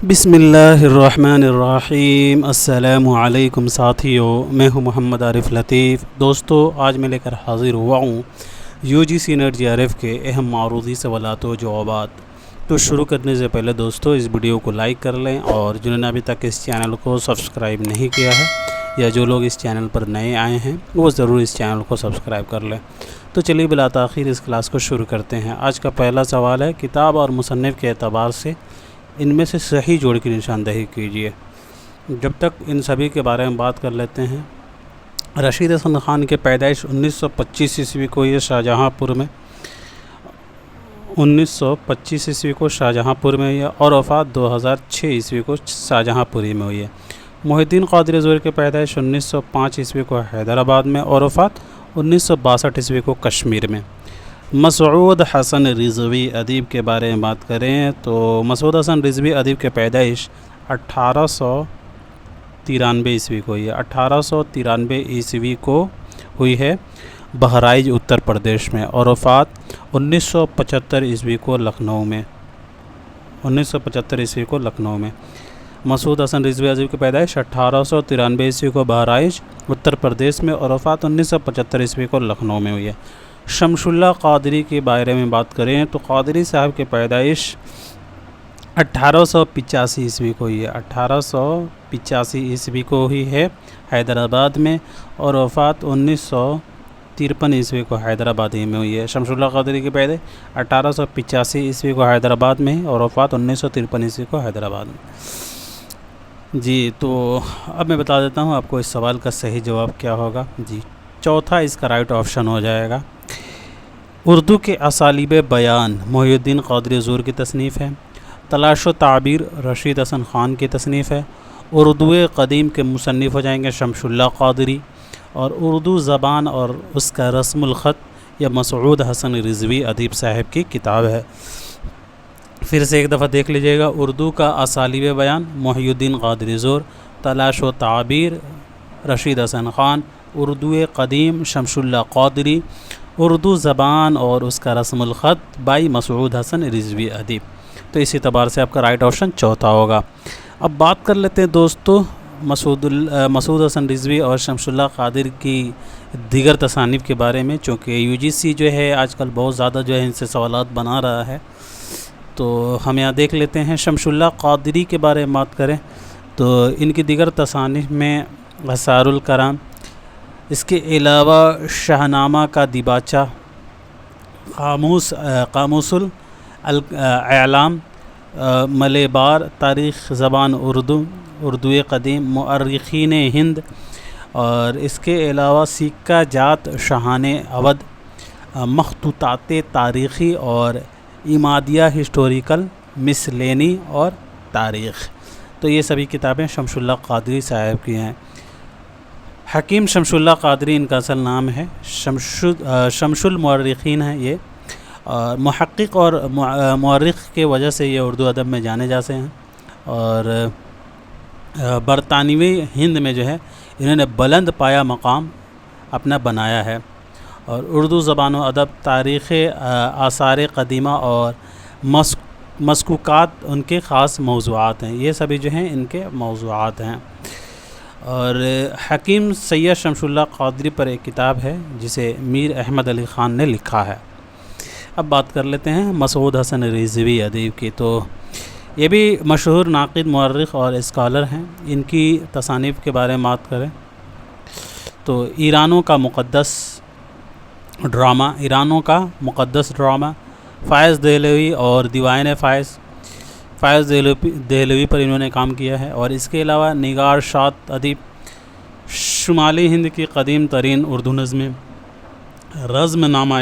بسم اللہ الرحمن الرحیم۔ السلام علیکم ساتھیوں، میں ہوں محمد عارف لطیف۔ دوستو، آج میں لے کر حاضر ہوا ہوں UGC نیٹ JRF کے اہم معروضی سوالات و جوابات۔ تو شروع کرنے سے پہلے دوستو اس ویڈیو کو لائک کر لیں، اور جنہوں نے ابھی تک اس چینل کو سبسکرائب نہیں کیا ہے یا جو لوگ اس چینل پر نئے آئے ہیں وہ ضرور اس چینل کو سبسکرائب کر لیں۔ تو چلیے بلا تاخیر اس کلاس کو شروع کرتے ہیں۔ آج کا پہلا سوال ہے، کتاب اور مصنف کے اعتبار سے ان میں سے صحیح جوڑ کی نشاندہی کیجیے۔ جب تک ان سبھی کے بارے میں بات کر لیتے ہیں۔ رشید حسن خان کے پیدائش 1925 عیسوی کو یہ شاہجہاں پور میں 1925 عیسوی کو شاہجہاں پور میں ہوئی ہے، اور وفات 2006 عیسوی کو شاہجہاں پوری میں ہوئی ہے۔ محی الدین قادری زوہری کے پیدائش 1905 عیسوی کو حیدرآباد میں، اور وفات 1962 عیسوی کو کشمیر میں۔ مسعود حسن رضوی ادیب کے بارے میں بات کریں تو مسعود حسن رضوی ادیب کے پیدائش 1893 عیسوی کو ہوئی ہے 1893 عیسوی کو ہوئی ہے بہرائچ اتر پردیش میں، اور وفات 1975 عیسوی کو لکھنؤ میں 1975 عیسوی کو لکھنؤ میں۔ مسعود حسن رضوی ادیب کی پیدائش 1893 عیسوی کو بہرائچ اتر پردیش میں، اور وفات 1975 عیسوی کو لکھنؤ میں ہوئی ہے۔ شمس اللہ قادری کے بارے میں بات کریں تو قادری صاحب کی پیدائش 1885 عیسوی کو ہوئی ہے 1885 عیسوی کو ہوئی ہے حیدرآباد میں، اور وفات 1953 عیسوی کو حیدرآباد ہی میں ہوئی ہے۔ شمس اللہ قادری کی پیدائش 1885 عیسوی کو حیدرآباد میں، اور وفات 1953 عیسوی کو حیدرآباد میں۔ جی، تو اب میں بتا دیتا ہوں آپ کو اس سوال کا صحیح جواب کیا ہوگا۔ جی، چوتھا اس کا رائٹ آپشن ہو جائے گا۔ اردو کے اسالیب بیان محی الدین قادری زوہری کی تصنیف ہے۔ تلاش و تعبیر رشید حسن خان کی تصنیف ہے۔ اردو قدیم کے مصنف ہو جائیں گے شمس اللہ قادری، اور اردو زبان اور اس کا رسم الخط یا مسعود حسن رضوی ادیب صاحب کی کتاب ہے۔ پھر سے ایک دفعہ دیکھ لیجئے گا۔ اردو کا اسالیب بیان محی الدین قادری زوہری، تلاش و تعبیر رشید حسن خان، اردو قدیم شمس اللہ قادری، اردو زبان اور اس کا رسم الخط بائی مسعود حسن رضوی ادیب۔ تو اس اعتبار سے آپ کا رائٹ آپشن چوتھا ہوگا۔ اب بات کر لیتے ہیں دوستو مسعود حسن رضوی اور شمس اللہ قادری کی دیگر تصانیف کے بارے میں، چونکہ UGC جو ہے آج کل بہت زیادہ جو ہے ان سے سوالات بنا رہا ہے، تو ہم یہاں دیکھ لیتے ہیں۔ شمس اللہ قادری کے بارے میں بات کریں تو ان کی دیگر تصانیف میں اسرار الکرام، اس کے علاوہ شاہنامہ کا دیباچہ، قاموس الاعلام، ملِ بار، تاریخ زبان اردو قدیم، مؤرخین ہند، اور اس کے علاوہ سکہ جات شاہان اودھ، مخطوطات تاریخی اور امادیہ ہسٹوریکل مسلینی اور تاریخ۔ تو یہ سبھی کتابیں شمس اللہ قادری صاحب کی ہیں۔ حکیم شمس اللہ قادری ان کا اصل نام ہے، شمس المؤرخین ہے یہ، محقق اور مؤرخ کے وجہ سے یہ اردو ادب میں جانے جاتے ہیں، اور برطانوی ہند میں جو ہے انہوں نے بلند پایہ مقام اپنا بنایا ہے، اور اردو زبان و ادب، تاریخ، آثار قدیمہ اور مسکوکات ان کے خاص موضوعات ہیں۔ یہ سبھی جو ہیں ان کے موضوعات ہیں۔ اور حکیم سید شمس اللہ قادری پر ایک کتاب ہے جسے میر احمد علی خان نے لکھا ہے۔ اب بات کر لیتے ہیں مسعود حسن رضوی ادیب کی۔ تو یہ بھی مشہور ناقد، مورخ اور اسکالر ہیں۔ ان کی تصانیف کے بارے میں بات کریں تو ایرانوں کا مقدس ڈرامہ، فائز دہلوی اور دیوان فائز دہلوی پر انہوں نے کام کیا ہے، اور اس کے علاوہ نگار شاط ادیب، شمالی ہند کی قدیم ترین اردو نظمیں، رزمنامہ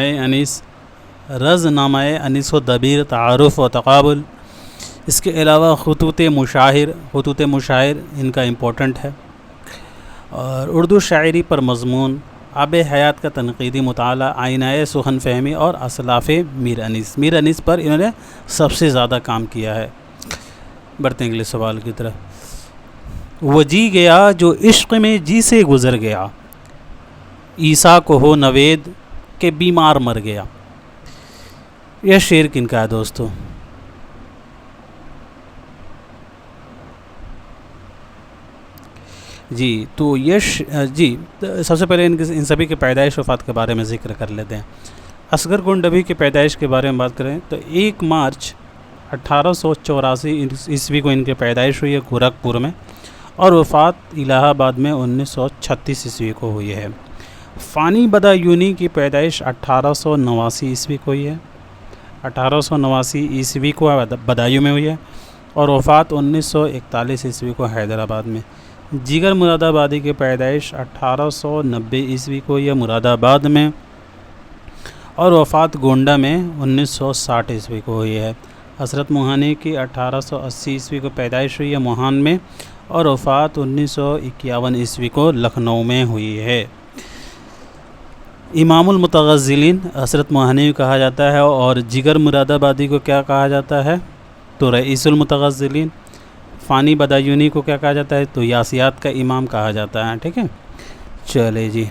انیس و دبیر، تعارف و تقابل، اس کے علاوہ خطوط مشاعر ان کا امپورٹنٹ ہے، اور اردو شاعری پر مضمون، آب حیات کا تنقیدی مطالعہ، آئینۂ سخن فہمی اور اسلاف میر انیس پر انہوں نے سب سے زیادہ کام کیا ہے۔ بڑھتے ہیں اگلے سوال کی طرف۔ وہ جی گیا جو عشق میں جی سے گزر گیا، عیسیٰ کو ہو نوید کہ بیمار مر گیا۔ یہ شعر کن کا ہے دوستو؟ جی تو جی سب سے پہلے ان سبھی کے پیدائش وفات کے بارے میں ذکر کر لیتے ہیں۔ اصغر گنڈبی کی پیدائش کے بارے میں بات کریں تو 1 مارچ 1884 عیسوی کو ان کی پیدائش ہوئی ہے گورکھپور میں، اور وفات الہ آباد میں 1936 عیسوی کو ہوئی ہے۔ فانی بدایونی کی پیدائش 1889 عیسوی کو ہوئی ہے، 1889 عیسوی کو بدایوں میں ہوئی ہے، اور وفات 1941 عیسوی کو حیدرآباد میں۔ جگر مراد آبادی کی پیدائش 1890 عیسوی کو ہوئی ہے مراد آباد میں، اور وفات گونڈہ میں 1960 عیسوی کو ہوئی ہے۔ حضرت موہانی کی 1880 عیسوی کو پیدائش ہوئی ہے موہان میں، اور وفات 1951 عیسوی کو لکھنؤ میں ہوئی ہے۔ امام المتغزلین حضرت موہانی کو کہا جاتا ہے، اور جگر مراد آبادی کو کیا کہا جاتا ہے؟ تو رئیس المتغزلین۔ فانی بدایونی کو کیا کہا جاتا ہے؟ تو یاسیات کا امام کہا جاتا ہے، ٹھیک ہے۔ چلے جی،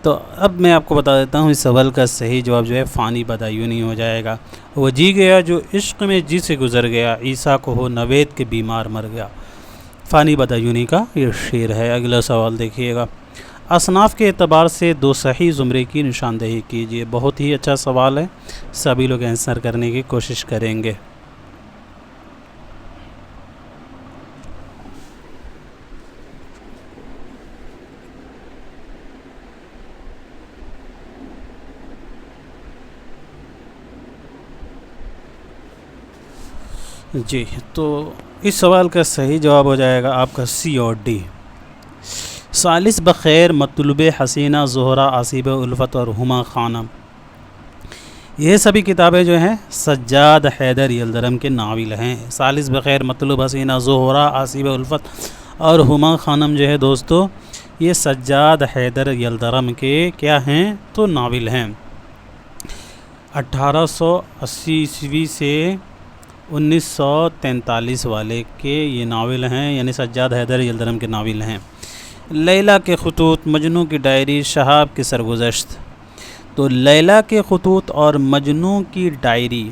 تو اب میں آپ کو بتا دیتا ہوں اس سوال کا صحیح جواب جو ہے فانی بدایونی ہو جائے گا۔ وہ جی گیا جو عشق میں جی سے گزر گیا، عیسیٰ کو ہو نوید کے بیمار مر گیا۔ فانی بدایونی کا یہ شعر ہے۔ اگلا سوال دیکھیے گا، اصناف کے اعتبار سے 2 صحیح زمرے کی نشاندہی کیجیے۔ بہت ہی اچھا سوال ہے، سبھی لوگ آنسر کرنے کی کوشش کریں گے۔ جی تو اس سوال کا صحیح جواب ہو جائے گا آپ کا سی اور ڈی، ثالث بخیر، مطلوب حسینہ، زہرہ، آصیب الفت اور ہما خانم۔ یہ سبھی کتابیں جو ہیں سجاد حیدر یلدرم کے ناول ہیں۔ ثالث بخیر، مطلوب حسینہ، زہرہ، آصیب الفت اور ہما خانم جو ہے دوستو یہ سجاد حیدر یلدرم کے کیا ہیں؟ تو ناول ہیں۔ 1880 عیسوی سے 1943 والے کے یہ ناول ہیں، یعنی سجاد حیدر یلدرم کے ناول ہیں۔ لیلا کے خطوط، مجنوں کی ڈائری، شہاب کی سرگزشت۔ تو لیلا کے خطوط اور مجنوں کی ڈائری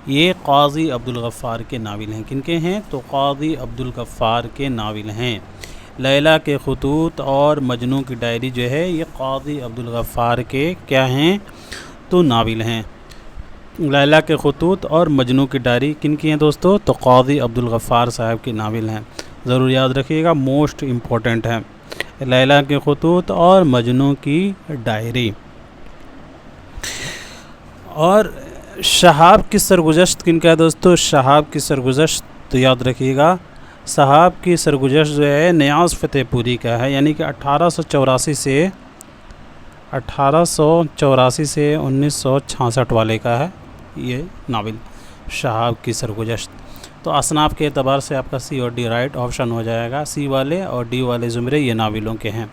یہ قاضی عبدالغفار کے ناول ہیں۔ کن کے ہیں؟ تو قاضی عبدالغفار کے ناول ہیں۔ لیلا کے خطوط اور مجنوں کی ڈائری جو ہے یہ قاضی عبدالغفار کے کیا ہیں؟ تو ناول ہیں۔ لیلا کے خطوط اور مجنوں کی ڈائری کن کی ہیں دوستو؟ تو قاضی عبدالغفار صاحب کی ناول ہیں، ضرور یاد رکھیے گا، موسٹ امپورٹنٹ ہے۔ لیلا کے خطوط اور مجنوں کی ڈائری۔ اور شہاب کی سرگزشت کن کا ہے دوستو؟ شہاب کی سرگزشت تو یاد رکھیے گا، شہاب کی سرگزشت جو ہے نیاز فتح پوری کا ہے، یعنی کہ 1884 سے 1966 والے کا ہے یہ ناول شہاب کی سرگزشت۔ تو اصناف کے اعتبار سے آپ کا سی اور ڈی رائٹ آپشن ہو جائے گا، سی والے اور ڈی والے زمرے یہ ناولوں کے ہیں۔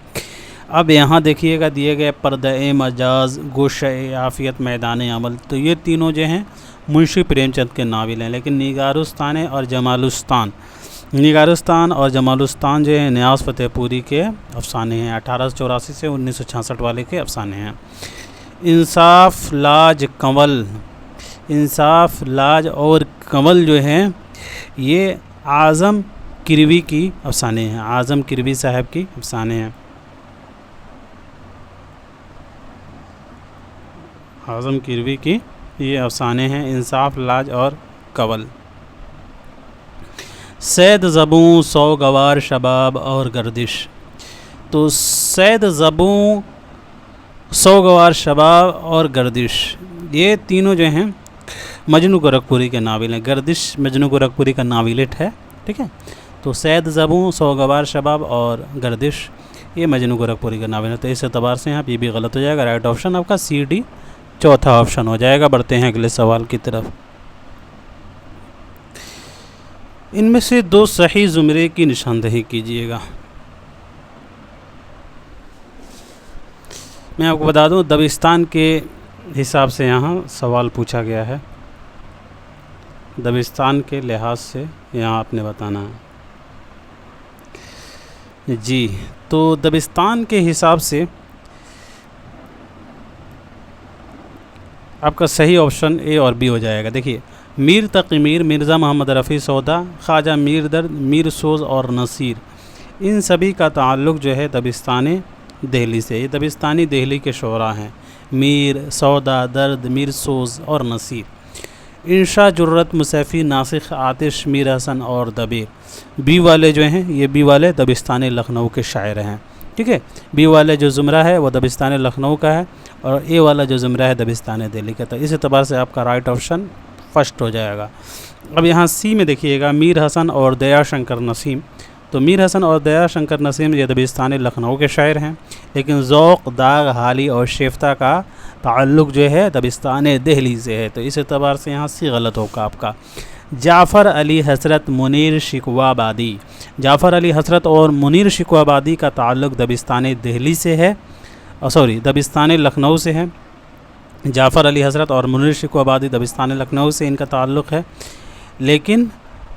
اب یہاں دیکھیے گا دیے گئے پردہ مجاز، گوشہ عافیت، میدان عمل، تو یہ تینوں جو ہیں منشی پریم چند کے ناول ہیں، لیکن نگارستان اور جمالستان، نگارستان اور جمالستان جو ہیں نیاز فتح پوری کے افسانے ہیں، 1884 سے 1966 والے کے افسانے ہیں۔ انصاف، لاج، کنول، انصاف، لاج اور کنول جو ہیں یہ اعظم کروی کی افسانے ہیں، اعظم کروی صاحب کی افسانے ہیں، اعظم کروی کی یہ افسانے ہیں، انصاف، لاج اور کنول۔ صید زبوں، سوگوار، شباب اور گردش۔ تو صید زبوں، سوگوار، شباب اور گردش یہ تینوں جو ہیں مجنوں گورکھپوری کے ناول ہیں۔ گردش مجنوں گورکھپوری کا ناولٹ ہے، ٹھیک ہے۔ تو صید زبوں، سوگوار، شباب اور گردش یہ مجنوں گورکھپوری کا ناول ہے، تو اس اعتبار سے آپ یہ بھی غلط ہو جائے گا، رائٹ آپشن آپ کا سی ڈی چوتھا آپشن ہو جائے گا۔ بڑھتے ہیں اگلے سوال کی طرف۔ ان میں سے 2 صحیح زمرے کی نشاندہی کیجیے گا۔ میں آپ کو بتا دوں دبستان کے حساب سے یہاں سوال پوچھا گیا ہے، دبستان کے لحاظ سے یہاں آپ نے بتانا ہے۔ جی تو دبستان کے حساب سے آپ کا صحیح آپشن اے اور بی ہو جائے گا۔ دیکھیے، میر تقی میر، مرزا محمد رفیع سودا، خواجہ میر درد، میر سوز اور نصیر، ان سبھی کا تعلق جو ہے دبستان دہلی سے. یہ دبستانی دہلی کے شعراء ہیں: میر، سودا، درد، میر سوز اور نصیر. انشا، جرت، مصیفی، ناسخ، آتش، میر حسن اور دبیر. بی والے جو ہیں یہ بی والے دبستان لکھنؤ کے شاعر ہیں. ٹھیک ہے، بی والے جو زمرہ ہے وہ دبستان لکھنؤ کا ہے، اور اے والا جو زمرہ ہے دبستان دہلی کا. تو اس اعتبار سے آپ کا رائٹ آپشن فرسٹ ہو جائے گا. اب یہاں سی میں دیکھیے گا، میر حسن اور دیا شنکر نسیم. تو میر حسن اور دیا شنکر نسیم یہ دبستان لکھنؤ کے شاعر ہیں، لیکن ذوق، داغ، حالی اور شیفتہ کا تعلق جو ہے دبستان دہلی سے ہے. تو اس اعتبار سے یہاں سی غلط ہوگا آپ کا. جعفر علی حسرت، منیر شکوہ آبادی. جعفر علی حسرت اور منیر شکوہ آبادی کا تعلق دبستان دہلی سے ہے، دبستان لکھنؤ سے ہے. جعفر علی حسرت اور منیر شکوہ آبادی دبستان لکھنؤ سے ان کا تعلق ہے، لیکن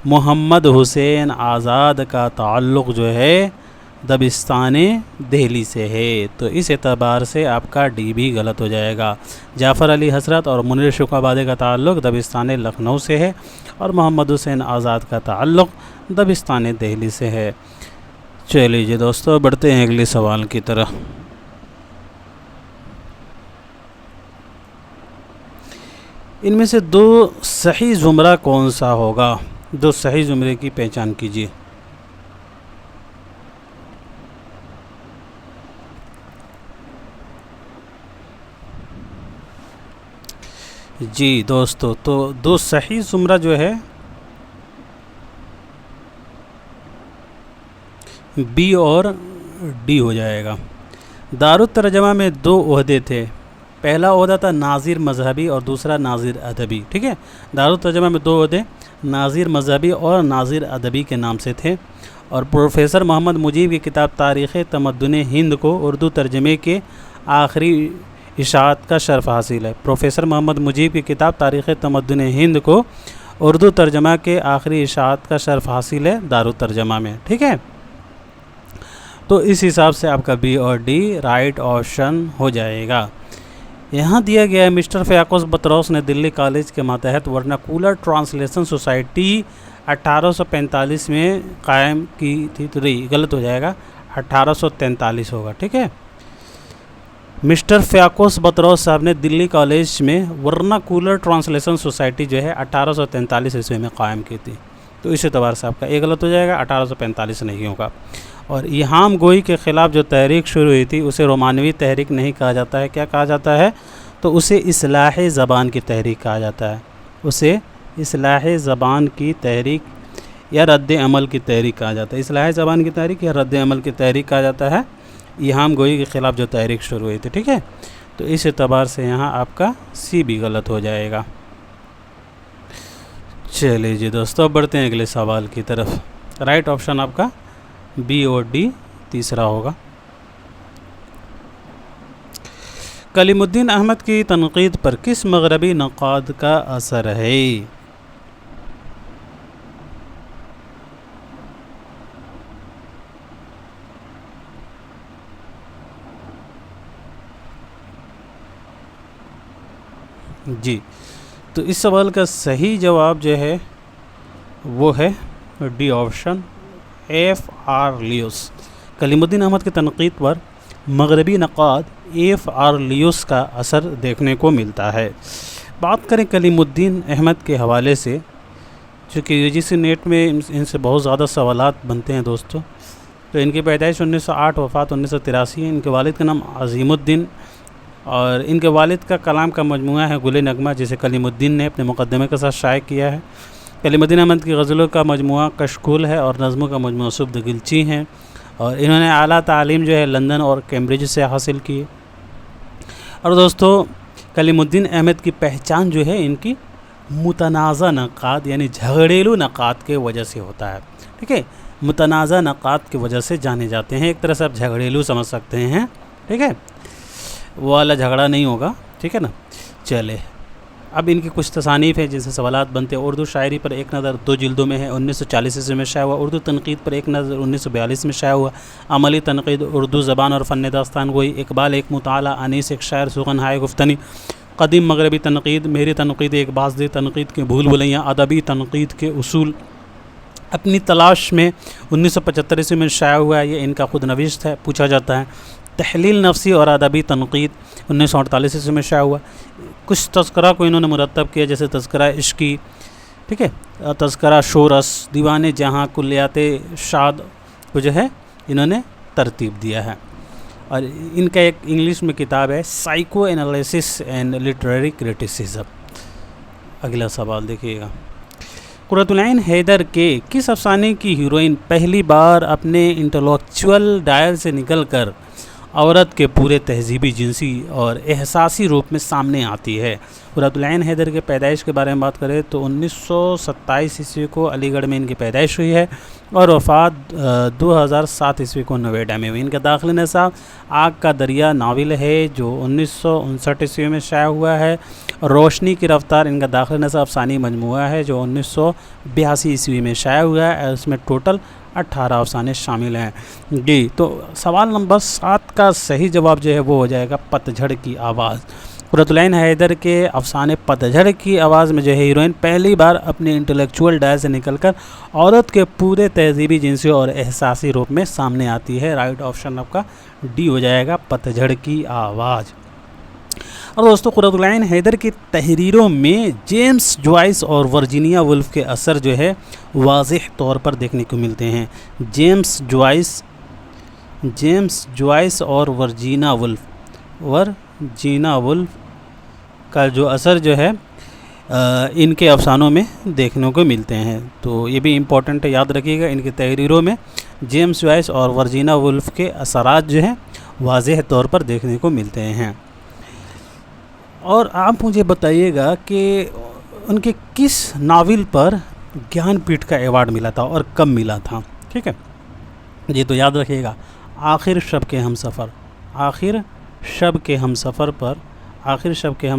محمد حسین آزاد کا تعلق جو ہے دبستان دہلی سے ہے. تو اس اعتبار سے آپ کا ڈی بھی غلط ہو جائے گا. جعفر علی حسرت اور منیر شکوہ آبادی کا تعلق دبستان لکھنؤ سے ہے، اور محمد حسین آزاد کا تعلق دبستان دہلی سے ہے. چلیے جی دوستو، بڑھتے ہیں اگلے سوال کی طرح. ان میں سے دو صحیح زمرہ کون سا ہوگا؟ دو صحیح زمرے کی پہچان کیجیے. جی دوستو، تو دو صحیح زمرہ جو ہے بی اور ڈی ہو جائے گا. دارالترجمہ میں دو عہدے تھے. پہلا عہدہ تھا ناظر مذہبی اور دوسرا ناظر ادبی. ٹھیک ہے، دارالترجمہ میں دو عہدے ناظر مذہبی اور ناظر ادبی کے نام سے تھے، اور پروفیسر محمد مجیب کی کتاب تاریخ تمدن ہند کو اردو ترجمے کے آخری اشاعت کا شرف حاصل ہے. پروفیسر محمد مجیب کی کتاب تاریخ تمدن ہند کو اردو ترجمہ کے آخری اشاعت کا شرف حاصل ہے دارالترجمہ میں. ٹھیک ہے، تو اس حساب سے آپ کا بی اور ڈی رائٹ آپشن ہو جائے گا. یہاں دیا گیا ہے مسٹر فیاکوس بطروس نے دلی کالج کے ماتحت ورناکولر ٹرانسلیشن سوسائٹی 1845 میں قائم کی تھی. تو غلط ہو جائے گا، 1843 ہوگا. ٹھیک ہے، مسٹر فیاکوس بطروس صاحب نے دلی کالج میں ورناکولر ٹرانسلیشن سوسائٹی جو ہے 1843 عیسوی میں قائم کی تھی. تو اس اعتبار سے آپ کا ایک غلط ہو جائے گا، 1845 نہیں ہوگا. اور ایہام گوئی کے خلاف جو تحریک شروع ہوئی تھی اسے رومانوی تحریک نہیں کہا جاتا ہے. کیا کہا جاتا ہے؟ تو اسے اصلاح زبان کی تحریک کہا جاتا ہے. اسے اصلاح زبان کی تحریک یا رد عمل کی تحریک کہا جاتا ہے. اصلاح زبان کی تحریک یا رد عمل کی تحریک کہا جاتا ہے ایہام گوئی کے خلاف جو تحریک شروع ہوئی تھی. ٹھیک ہے، تو اس اعتبار سے یہاں آپ کا سی بھی غلط ہو جائے گا. چلیے جی دوستو، اب بڑھتے ہیں اگلے سوال کی طرف. رائٹ آپشن آپ کا بی اور ڈی تیسرا ہوگا. کلیم الدین احمد کی تنقید پر کس مغربی نقاد کا اثر ہے؟ جی، تو اس سوال کا صحیح جواب جو ہے وہ ہے D option, F R Leavis. Kalimuddin Ahmad کی تنقید پر مغربی نقاد ایف آر لیوس کا اثر دیکھنے کو ملتا ہے. بات کریں کلیم الدین احمد کے حوالے سے، چونکہ UGC نیٹ میں ان سے بہت زیادہ سوالات بنتے ہیں دوستو. تو ان کی پیدائش 1908، وفات 1983 ہے. ان کے والد کا نام عظیم الدین، اور ان کے والد کا کلام کا مجموعہ ہے گل نغمہ، جسے کلیم الدین نے اپنے مقدمے کے ساتھ شائع کیا ہے. کلیم الدین احمد کی غزلوں کا مجموعہ کشکول ہے، اور نظموں کا مجموعہ سبد گلچی ہیں. اور انہوں نے اعلیٰ تعلیم جو ہے لندن اور کیمبرج سے حاصل کی. اور دوستو، کلیم الدین احمد کی پہچان جو ہے ان کی متنازع نقاد یعنی جھگڑیلو نقاد کے وجہ سے ہوتا ہے. ٹھیک ہے، متنازع نقاد کی وجہ سے جانے جاتے ہیں. ایک طرح سے آپ جھگڑیلو سمجھ سکتے ہیں. ٹھیک ہے، وہ والا جھگڑا نہیں ہوگا. ٹھیک ہے نا. چلے، اب ان کی کچھ تصانیف ہیں جن سے سوالات بنتے ہیں. اردو شاعری پر ایک نظر 2 جلدوں میں ہے، 1940 عیسوی میں شائع ہوا. اردو تنقید پر ایک نظر 1942 میں شائع ہوا. عملی تنقید اردو زبان اور فن داستان گوئی. اقبال ایک مطالعہ، انیس ایک شاعر، سخن ہائے گفتنی. قدیم مغربی تنقید، میری تنقید ایک بازدید تنقید کے بھول بھلیاں، ادبی تنقید کے اصول. اپنی تلاش میں 1975 عیسوی میں شائع ہوا ہے، یہ ان کا خود نوشت ہے، پوچھا جاتا ہے۔ تحلیل نفسی اور ادبی تنقید 1948 عیسوی میں شائع ہوا۔ کچھ تذکرہ کو انہوں نے مرتب کیا، جیسے تذکرہ عشقی، ٹھیک ہے، تذکرہ شورس، دیوان جہاں، کلیات شاد کو جو ہے انہوں نے ترتیب دیا ہے۔ اور ان کا ایک انگلش میں کتاب ہے psycho analysis and literary criticism. اگلا سوال دیکھیے گا، قرۃ العین حیدر کے کس افسانے کی ہیروئن پہلی بار اپنے انٹلیکچول دائر سے نکل کر عورت کے پورے تہذیبی، جنسی اور احساسی روپ میں سامنے آتی ہے؟ قرۃ العین حیدر کے پیدائش کے بارے میں بات کریں تو 1927 عیسوی کو علی گڑھ میں ان کی پیدائش ہوئی ہے اور وفات 2007 عیسوی کو نویڈا میں ہوئی۔ ان کا داخل نصاب آگ کا دریا ناول ہے جو 1959 عیسوی میں شائع ہوا ہے۔ روشنی کی رفتار ان کا داخل نصاب افسانوی مجموعہ ہے جو 1982 عیسوی میں شائع ہوا ہے، اس میں ٹوٹل 18 افسانے شامل ہیں۔ جی تو سوال نمبر 7 کا صحیح جواب جو ہے وہ ہو جائے گا پتجھڑ کی آواز۔ قرۃ العین حیدر کے افسانے پتجھڑ کی آواز میں جو ہے ہیروئن پہلی بار اپنے انٹلیکچول دائر سے نکل کر عورت کے پورے تہذیبی، جنسی اور احساسی روپ میں سامنے آتی ہے۔ رائٹ آپشن آپ کا ڈی ہو جائے گا، پتجھڑ کی آواز۔ اور دوستو قرۃ العین حیدر کی تحریروں میں جیمز جوائس اور ورجینیا وولف کے اثر جو ہے واضح طور پر دیکھنے کو ملتے ہیں۔ جیمز جوائس اور ورجینا وولف کا جو اثر جو ہے ان کے افسانوں میں دیکھنے کو ملتے ہیں، تو یہ بھی امپورٹنٹ ہے، یاد رکھیے گا۔ ان کی تحریروں میں جیمز جوائس اور ورجینا وولف کے اثرات جو ہیں واضح طور پر دیکھنے کو ملتے ہیں۔ اور آپ مجھے بتائیے گا کہ ان کے کس ناول پر گیان پیٹھ کا ایوارڈ ملا تھا اور کب ملا تھا، ٹھیک ہے جی، تو یاد رکھیے گا آخر شب کے ہم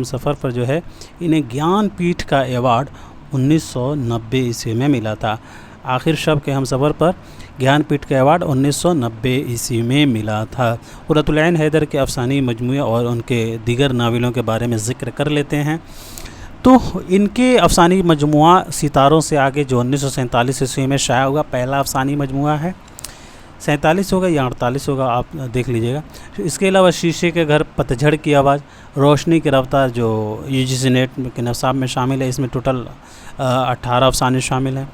سفر پر جو ہے انہیں گیان پیٹھ کا ایوارڈ 1990 عیسوی میں ملا تھا۔ آخر شب کے ہم سفر پر گیان پیٹھ کا ایوارڈ 1990 عیسوی میں ملا تھا۔ قرۃ العین حیدر کے افسانوی مجموعے اور ان کے دیگر ناولوں کے بارے میں ذکر کر لیتے ہیں۔ تو ان کے افسانوی مجموعہ ستاروں سے آگے جو 1947 عیسوی میں شائع ہوا، پہلا افسانوی مجموعہ ہے۔ 47 ہوگا یا 48 ہوگا، آپ دیکھ لیجئے گا۔ اس کے علاوہ شیشے کے گھر، پتجھڑ کی آواز، روشنی کی رفتار جو UGC نیٹ کے نصاب میں شامل ہے، اس میں ٹوٹل 18 افسانے شامل ہیں۔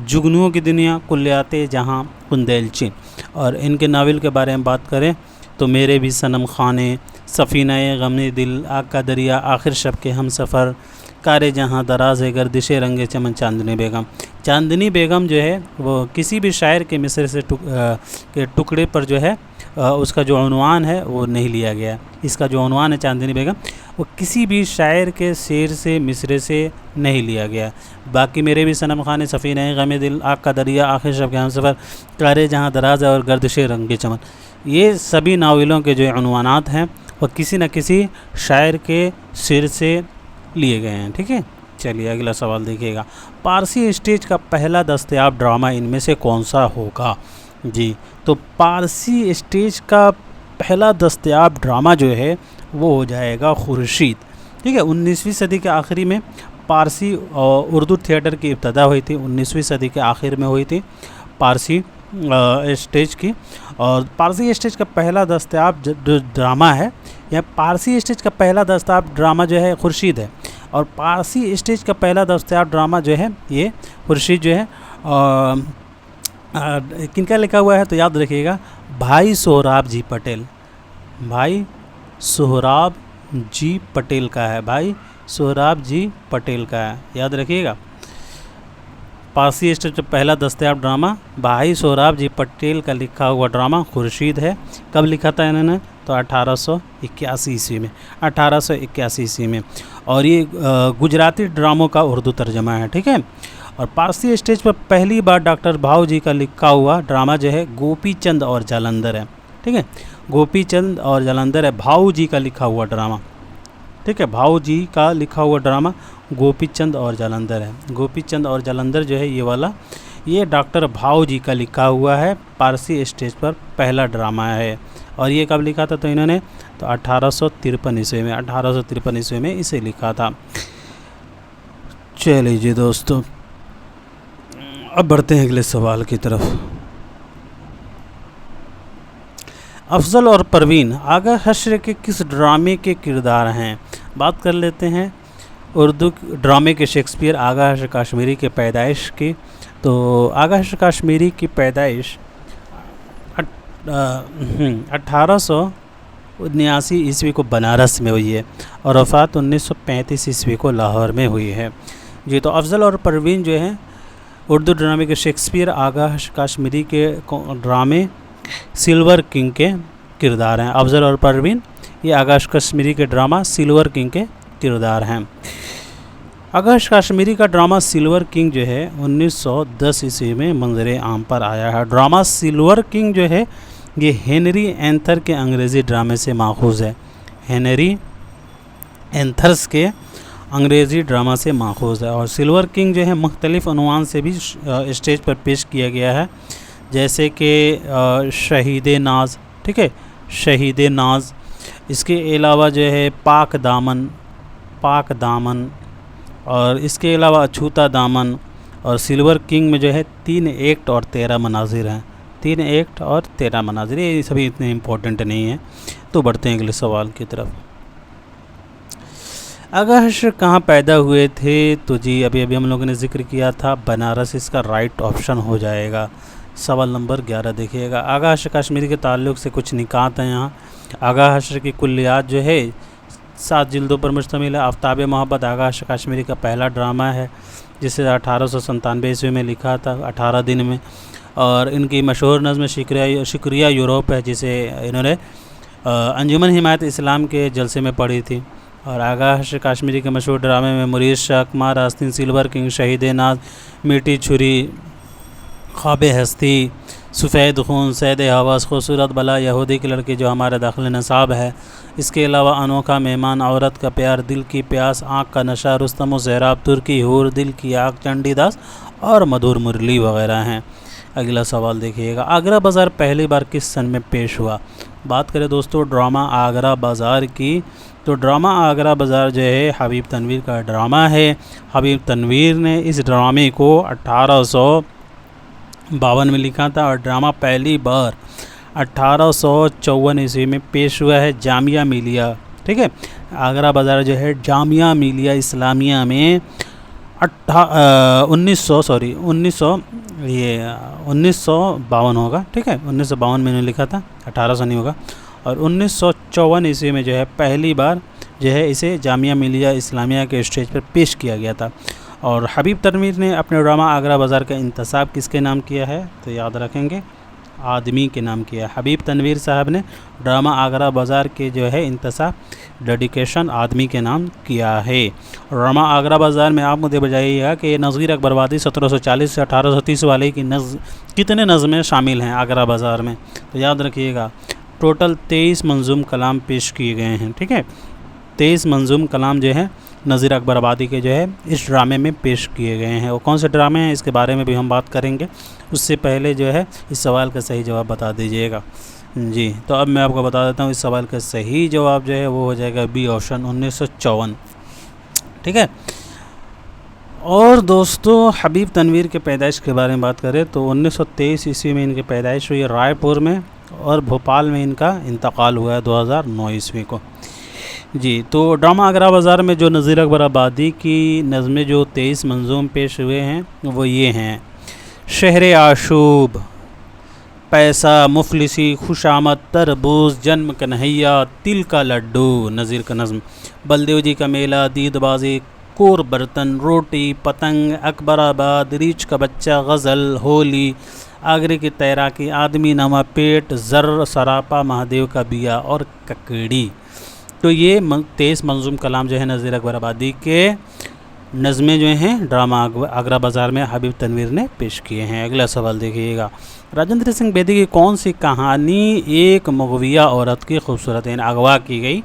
جگنوؤں کی دنیا، کلیات جہاں، کندیلچی۔ اور ان کے ناول کے بارے میں بات کریں تو میرے بھی صنم خانے، سفینہ غم دل، آگ کا دریا، آخر شب کے ہم سفر، کار جہاں، دراز گردش رنگ چمن، چاندنی بیگم۔ چاندنی بیگم جو ہے وہ کسی بھی شاعر کے مصرع سے کے ٹکڑے پر جو ہے اس کا جو عنوان ہے وہ نہیں لیا گیا۔ اس کا جو عنوان ہے چاندنی بیگم، وہ کسی بھی شاعر کے شعر سے، مصرع سے نہیں لیا گیا۔ باقی میرے بھی صنم خانے، سفینہ غم دل، آگ کا دریا، آخر شب کے ہم سفر، کار جہاں، دراز اور گردش رنگ چمن، یہ سبھی ناولوں کے جو عنوانات ہیں وہ کسی نہ کسی شاعر کے شعر سے لیے گئے ہیں، ٹھیک ہے۔ چلیے اگلا سوال دیکھیے گا، پارسی اسٹیج کا پہلا دستیاب ڈرامہ ان میں سے کون سا ہوگا؟ جی تو پارسی اسٹیج کا پہلا دستیاب ڈرامہ جو ہے وہ ہو جائے گا خورشید، ٹھیک ہے۔ 19ویں صدی کے آخری میں پارسی اور اردو تھیٹر کی ابتدا ہوئی تھی، 19ویں صدی کے آخر میں ہوئی تھی پارسی اسٹیج کی۔ اور پارسی اسٹیج کا پہلا دستیاب جو ڈرامہ ہے، یا پارسی اسٹیج کا پہلا دستیاب ڈرامہ جو ہے خورشید ہے، اور پارسی اسٹیج کا پہلا دستیاب ڈرامہ جو ہے یہ خورشید جو ہے کن کا لکھا ہوا ہے تو یاد رکھیے گا بھائی سہراب جی پٹیل، بھائی سہراب جی پٹیل کا ہے، بھائی سہراب جی پٹیل کا ہے، یاد رکھیے گا۔ پارسی اسٹیج کا پہلا دستیاب ڈرامہ بھائی سہراب جی پٹیل کا لکھا ہوا ڈرامہ خورشید ہے۔ کب لکھا تھا انہوں نے تو 1881 عیسوی میں، 1881 عیسوی میں، اور یہ گجراتی ڈراموں کا اردو ترجمہ ہے، ٹھیک ہے۔ اور پارسی اسٹیج پر پہلی بار ڈاکٹر بھاؤ جی کا لکھا ہوا ڈرامہ جو ہے گوپی چند اور جالندھر ہے، ٹھیک ہے۔ گوپی چند اور جالندھر ہے بھاؤ جی کا لکھا ہوا ڈرامہ، ٹھیک ہے۔ بھاؤ جی کا لکھا ہوا ڈرامہ گوپی چند اور جالندھر ہے۔ گوپی چند اور جالندھر جو ہے یہ والا، یہ ڈاکٹر بھاؤ جی کا لکھا ہوا ہے، پارسی اسٹیج پر پہلا ڈرامہ ہے۔ اور یہ کب لکھا تھا تو انہوں نے تو 1853 عیسوی میں، 1853 عیسوی میں اسے لکھا تھا۔ چلیے جی دوستو، اب بڑھتے ہیں اگلے سوال کی طرف۔ افضل اور پروین آغا حشر کے کس ڈرامے کے کردار ہیں؟ بات کر لیتے ہیں اردو ڈرامے کے شیکسپیئر آغا حشر کاشمیری کے پیدائش کی۔ تو آغا حشر کاشمیری کی پیدائش 1879 عیسوی کو بنارس میں ہوئی ہے اور وفات 1935 عیسوی کو لاہور میں ہوئی ہے۔ جی، تو افضل اور پروین جو ہیں اردو ڈرامے کے شیکسپیئر آغا حشر کاشمیری کے ڈرامے سلور کنگ کے کردار ہیں۔ افضل اور پروین یہ آغا حشر کاشمیری کے ڈرامہ سلور کنگ کے کردار ہیں۔ آغا حشر کاشمیری کا ڈرامہ سلور کنگ جو ہے 1910 عیسوی میں منظر عام پر آیا ہے۔ ڈرامہ سلور کنگ جو ہے یہ ہنری اینتھر کے انگریزی ڈرامے سے ماخوذ ہے۔ ہنری اینتھرس کے انگریزی ڈرامہ سے ماخوذ ہے، اور سلور کنگ جو ہے مختلف عنوان سے بھی اسٹیج پر پیش کیا گیا ہے، جیسے کہ شہید ناز، ٹھیک ہے، شہید ناز، اس کے علاوہ جو ہے پاک دامن، اور اس کے علاوہ اچھوتا دامن، اور سلور کنگ میں جو ہے 3 ایکٹ اور 13 مناظر ہیں۔ 3 ایکٹ اور 13 مناظر، یہ سبھی اتنے امپورٹنٹ نہیں ہیں۔ تو بڑھتے ہیں اگلے سوال کی طرف۔ آغا حشر کہاں پیدا ہوئے تھے؟ تو جی ابھی ہم لوگوں نے ذکر کیا تھا بنارس، اس کا رائٹ آپشن ہو جائے گا۔ سوال نمبر 11 دیکھیے گا۔ آغا حشر کاشمیری کے تعلق سے کچھ نکات ہیں یہاں۔ آغا حشر کی کلیات جو ہے 7 جلدوں پر مشتمل ہے۔ آفتاب محبت آغا حشر کاشمیری کا پہلا ڈرامہ ہے، جسے 1897 عیسوی میں لکھا تھا 18 دن میں، اور ان کی مشہور نظم شکریہ یوروپ ہے، جسے انہوں نے انجمن حمایت اسلام کے جلسے میں پڑھی تھی۔ اور آغا حشر کاشمیری کے مشہور ڈرامے میں مریض شاہ کمار، آستین، سلور کنگ، شہید ناز، میٹھی چھری، خواب ہستی، سفید خون، سید حواس، خوبصورت بلا، یہودی کی لڑکی جو ہمارا داخل نصاب ہے، اس کے علاوہ انوکھا مہمان، عورت کا پیار، دل کی پیاس، آنکھ کا نشہ، رستم و سہراب، ترکی حور، دل کی آگ، چنڈی داس اور مدھور مرلی وغیرہ ہیں۔ اگلا سوال دیکھیے گا۔ آگرہ بازار پہلی بار کس سن میں پیش ہوا؟ بات کریں دوستو ڈرامہ آگرہ بازار کی، تو ڈرامہ آگرہ بازار جو ہے حبیب تنویر کا ڈرامہ ہے۔ حبیب تنویر نے اس ڈرامے کو 1852 میں لکھا تھا، اور ڈرامہ پہلی بار 1854 عیسوی میں پیش ہوا ہے جامعہ ملیہ، ٹھیک ہے۔ آگرہ بازار جو ہے جامعہ ملیہ اسلامیہ میں 1952 ہوگا، ٹھیک ہے، 1952 میں انہوں نے لکھا تھا، 1800 نہیں ہوگا، اور 1954 عیسوی میں جو ہے پہلی بار جو ہے اسے جامعہ ملیہ اسلامیہ کے اسٹیج پر پیش کیا گیا تھا۔ اور حبیب تنویر نے اپنے ڈرامہ آگرہ بازار کا انتساب کس کے نام کیا ہے؟ تو یاد رکھیں گے آدمی کے نام کیا ہے۔ حبیب تنویر صاحب نے ڈرامہ آگرہ بازار کے جو ہے انتساب ڈیڈیکیشن آدمی کے نام کیا ہے۔ ڈرامہ آگرہ بازار میں آپ مجھے بتائیے گا کہ نظیر اکبرآبادی 1740 سے 1830 والے کی کتنے نظمیں شامل ہیں آگرہ بازار میں؟ تو یاد رکھیے گا ٹوٹل 23 منظوم کلام پیش کیے گئے ہیں، ٹھیک ہے، 23 منظوم کلام جو ہے نظیر اکبرآبادی کے جو ہے اس ڈرامے میں پیش کیے گئے ہیں۔ وہ کون سے ڈرامے ہیں اس کے بارے میں بھی ہم بات کریں گے، اس سے پہلے جو ہے اس سوال کا صحیح جواب بتا دیجیے گا۔ جی تو اب میں آپ کو بتا دیتا ہوں اس سوال کا صحیح جواب جو ہے وہ ہو جائے گا بی آپشن 1954، ٹھیک ہے۔ اور دوستو حبیب تنویر کے پیدائش کے بارے میں بات کریں تو 1923 عیسوی میں ان کی پیدائش ہوئی ہے رائے پور میں، اور بھوپال میں ان کا انتقال ہوا ہے 2009 عیسوی کو۔ جی تو ڈرامہ آگرہ بازار میں جو نظیر اکبرآبادی کی نظمیں جو 23 منظوم پیش ہوئے ہیں وہ یہ ہیں: شہر آشوب، پیسہ، مفلسی، خوش آمد، تربوز، جنم کنہیا، تل کا لڈو نظیر کا نظم، بلدیو جی کا میلہ، دید بازی، کور برتن، روٹی، پتنگ، اکبرآباد، ریچھ کا بچہ، غزل، ہولی، آگرے کی تیراکی، آدمی نواں پیٹ، زر، سراپا، مہادیو کا بیا اور ککڑی۔ تو یہ 23 منظوم کلام جو ہے نظیر اکبرآبادی کے نظمیں جو ہیں ڈرامہ آگرہ بازار میں حبیب تنویر نے پیش کیے ہیں۔ اگلا سوال دیکھیے گا۔ راجندر سنگھ بیدی کی کون سی کہانی ایک مغویہ عورت کی خوبصورت اغوا کی گئی؟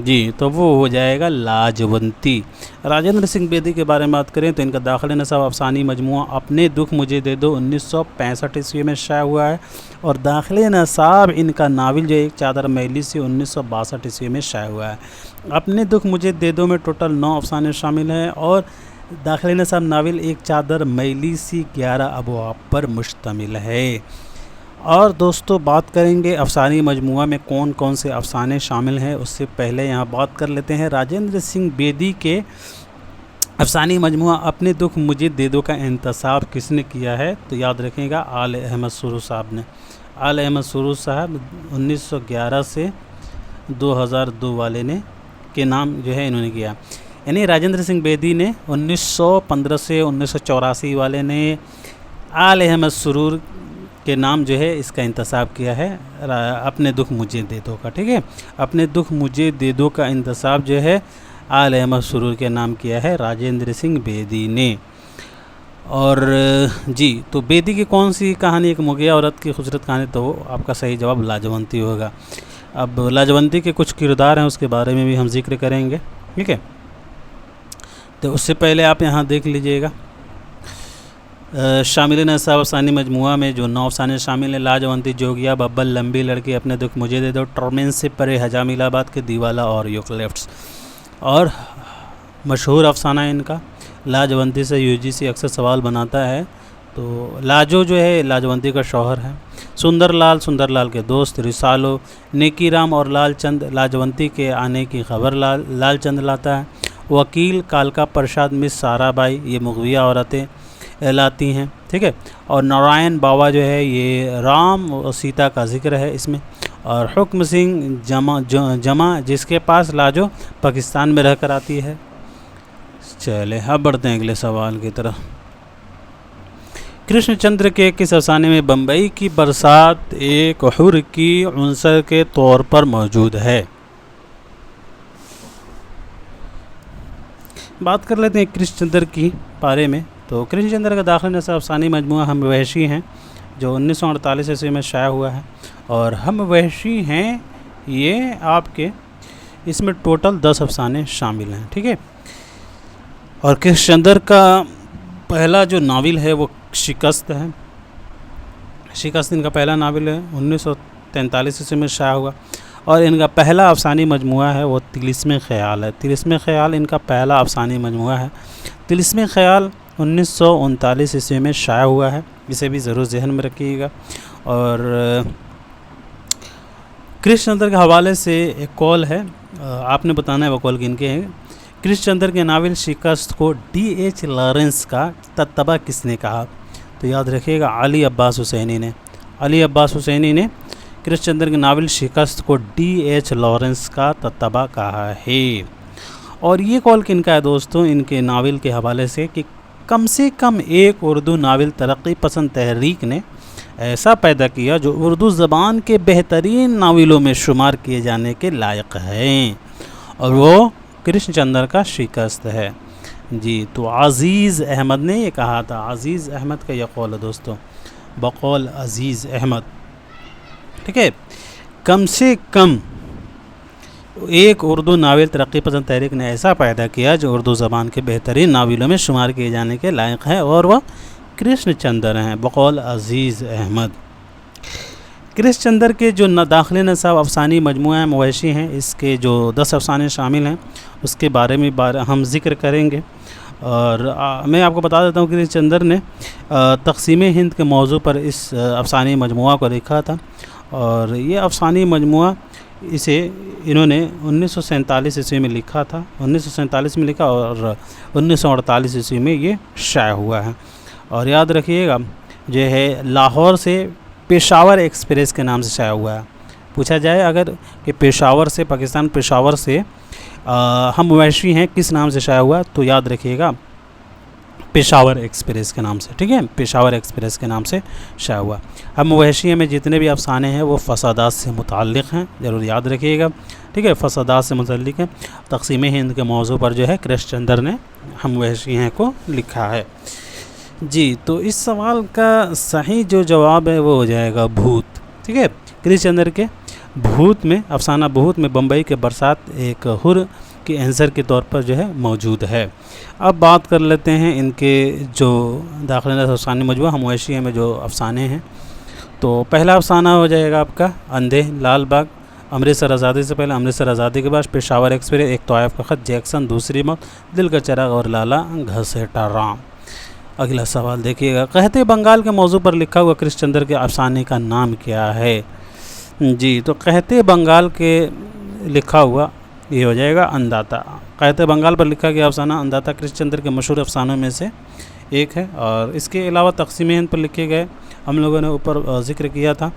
جی تو وہ ہو جائے گا لاجونتی۔ راجندر سنگھ بیدی کے بارے میں بات کریں تو ان کا داخل نصاب افسانوی مجموعہ اپنے دکھ مجھے دے دو 1965 عیسوی میں شائع ہوا ہے، اور داخل نصاب ان کا ناول جو ایک چادر میلی سے 1962 عیسوی میں شائع ہوا ہے۔ اپنے دکھ مجھے دے دو میں ٹوٹل 9 افسانے شامل ہیں، اور داخل نصاب ناول ایک چادر میلی سی 11 ابواب پر مشتمل ہے۔ اور دوستو بات کریں گے افسانوی مجموعہ میں کون کون سے افسانے شامل ہیں، اس سے پہلے یہاں بات کر لیتے ہیں راجندر سنگھ بیدی کے افسانوی مجموعہ اپنے دکھ مجھے دے دو کا انتصاب کس نے کیا ہے، تو یاد رکھیں گا آل احمد سرور صاحب نے۔ آل احمد سرور صاحب 1911 سے 2002 والے نے کے نام جو ہے انہوں نے کیا، یعنی راجندر سنگھ بیدی نے 1915 سے 1984 والے نے آل احمد سرور کے نام جو ہے اس کا انتصاب کیا ہے اپنے دکھ مجھے دے دو کا، ٹھیک ہے، اپنے دکھ مجھے دے دو کا انتصاب جو ہے آل احمد سرور کے نام کیا ہے راجندر سنگھ بیدی نے۔ اور جی تو بیدی کی کون سی کہانی، ایک مغیہ عورت کی خوبصورت کہانی، تو آپ کا صحیح جواب لاجونتی ہوگا۔ اب لاجونتی کے کچھ کردار ہیں، اس کے بارے میں بھی ہم ذکر کریں گے، ٹھیک ہے۔ تو اس سے پہلے آپ یہاں دیکھ لیجئے گا شامل نصاب افسانوی مجموعہ میں جو 9 افسانے شامل ہیں: لاجونتی، جوگیا، ببل، لمبی لڑکی، اپنے دکھ مجھے دے دو، ٹرمین سے پرے، حجامی آباد کے دیوالا اور یوکلپٹس۔ اور مشہور افسانہ ان کا لاجونتی سے UGC اکثر سوال بناتا ہے، تو لاجو جو ہے لاجونتی کا شوہر ہے، سندر لال کے دوست رسالو، نیکی رام اور لال چند لاجونتی کے آنے کی خبر لال چند لاتا ہے، وکیل کالکا پرشاد مس سارا بائی یہ مغویہ عورتیں لاتی ہیں، ٹھیک ہے، اور نارائن باوا جو ہے یہ رام اور سیتا کا ذکر ہے اس میں، اور حکم سنگھ جمع جس کے پاس لاجو پاکستان میں رہ کر آتی ہے۔ چلے اب بڑھتے ہیں اگلے سوال کی طرف۔ کرشن چندر کے کس افسانے میں بمبئی کی برسات ایک حر کی عنصر کے طور پر موجود ہے؟ بات کر لیتے ہیں کرشن چندر کی بارے میں۔ تو کرشن چندر کا داخل نصاب افسانوی مجموعہ ہم وحشی ہیں جو 1948 عیسوی میں شائع ہوا ہے، اور ہم وحشی ہیں یہ آپ کے اس میں ٹوٹل 10 افسانے شامل ہیں، ٹھیک ہے۔ اور کرشن چندر کا پہلا جو ناول ہے وہ شکست ہے، شکست ان کا پہلا ناول ہے، 1943 عیسوی میں شائع ہوا، اور ان کا پہلا افسانوی مجموعہ ہے وہ طلسم خیال ہے۔ طلسم خیال ان کا پہلا افسانوی مجموعہ ہے۔ طلسم خیال 1939 عیسوی میں شائع ہوا ہے، اسے بھی ضرور ذہن میں رکھیے گا۔ اور کرشن چندر کے حوالے سے ایک قول ہے، آپ نے بتانا ہے وہ قول کن کے ہیں۔ کرشن چندر کے ناول شکست کو DH لارنس کا تتبع کس نے کہا؟ تو یاد رکھیے گا علی عباس حسینی نے۔ علی عباس حسینی نے کرشن چندر کے ناول شکست کو DH لارنس کا تتبع کہا ہے۔ اور یہ قول کن کا ہے دوستوں ان کے ناول کے حوالے سے کم ایک اردو ناول ترقی پسند تحریک نے ایسا پیدا کیا جو اردو زبان کے بہترین ناولوں میں شمار کیے جانے کے لائق ہیں، اور وہ کرشن چندر کا شکست ہے۔ جی تو عزیز احمد نے یہ کہا تھا، عزیز احمد کا یہ قول ہے دوستوں، بقول عزیز احمد، ٹھیک ہے۔ کم سے کم ایک اردو ناول ترقی پسند تحریک نے ایسا پیدا کیا جو اردو زبان کے بہترین ناولوں میں شمار کیے جانے کے لائق ہے، اور وہ کرشن چندر ہیں، بقول عزیز احمد۔ کرشن چندر کے جو داخل نصاب افسانوی مجموعہ ہیں مویشی ہیں، اس کے جو 10 افسانے شامل ہیں اس کے بارے میں ہم ذکر کریں گے۔ اور میں آپ کو بتا دیتا ہوں کہ کرشن چندر نے تقسیم ہند کے موضوع پر اس افسانوی مجموعہ کو لکھا تھا، اور یہ افسانوی مجموعہ اسے انہوں نے 1947 عیسوی میں لکھا تھا، 1947 میں لکھا، اور 1948 عیسوی میں یہ شائع ہوا ہے۔ اور یاد رکھیے گا جو ہے لاہور سے پشاور ایکسپریس کے نام سے شائع ہوا ہے۔ پوچھا جائے اگر کہ پشاور سے، پاکستان پشاور سے ہم وحشی ہیں کس نام سے شائع ہوا، تو یاد رکھیے گا پشاور ایکسپریس کے نام سے، ٹھیک ہے، پشاور ایکسپریس کے نام سے شائع ہوا۔ ہم وحشی میں جتنے بھی افسانے ہیں وہ فسادات سے متعلق ہیں، ضرور یاد رکھیے گا، ٹھیک ہے، فسادات سے متعلق ہیں۔ تقسیم ہند کے موضوع پر جو ہے کرشن چندر نے ہم وحشی ہیں کو لکھا ہے۔ جی تو اس سوال کا صحیح جو جواب ہے وہ ہو جائے گا بھوت، ٹھیک ہے۔ کرشن چندر کے بھوت میں، افسانہ بھوت میں بمبئی کے برسات ایک حر کے عنصر کے طور پر جو ہے موجود ہے۔ اب بات کر لیتے ہیں ان کے جو داخل نصاب افسانوی مجموعہ ہم وحشی میں جو افسانے ہیں۔ تو پہلا افسانہ ہو جائے گا آپ کا اندھے لال باغ، امرتسر آزادی سے پہلے، امرتسر آزادی کے بعد، پشاور ایکسپریس، ایک طائف کا خط، جیکسن، دوسری موت، دل کا چراغ اور لالا گھسیٹا رام۔ اگلا سوال دیکھیے گا، قحط بنگال کے موضوع پر لکھا ہوا کرشن چندر کے افسانے کا نام کیا ہے؟ جی تو قحط بنگال کے لکھا ہوا یہ ہو جائے گا انداتا۔ قحط بنگال پر لکھا گیا افسانہ انداتا کرشن چندر کے مشہور افسانوں میں سے ایک ہے، اور اس کے علاوہ تقسیم ہند پر لکھے گئے ہم لوگوں نے اوپر ذکر کیا تھا،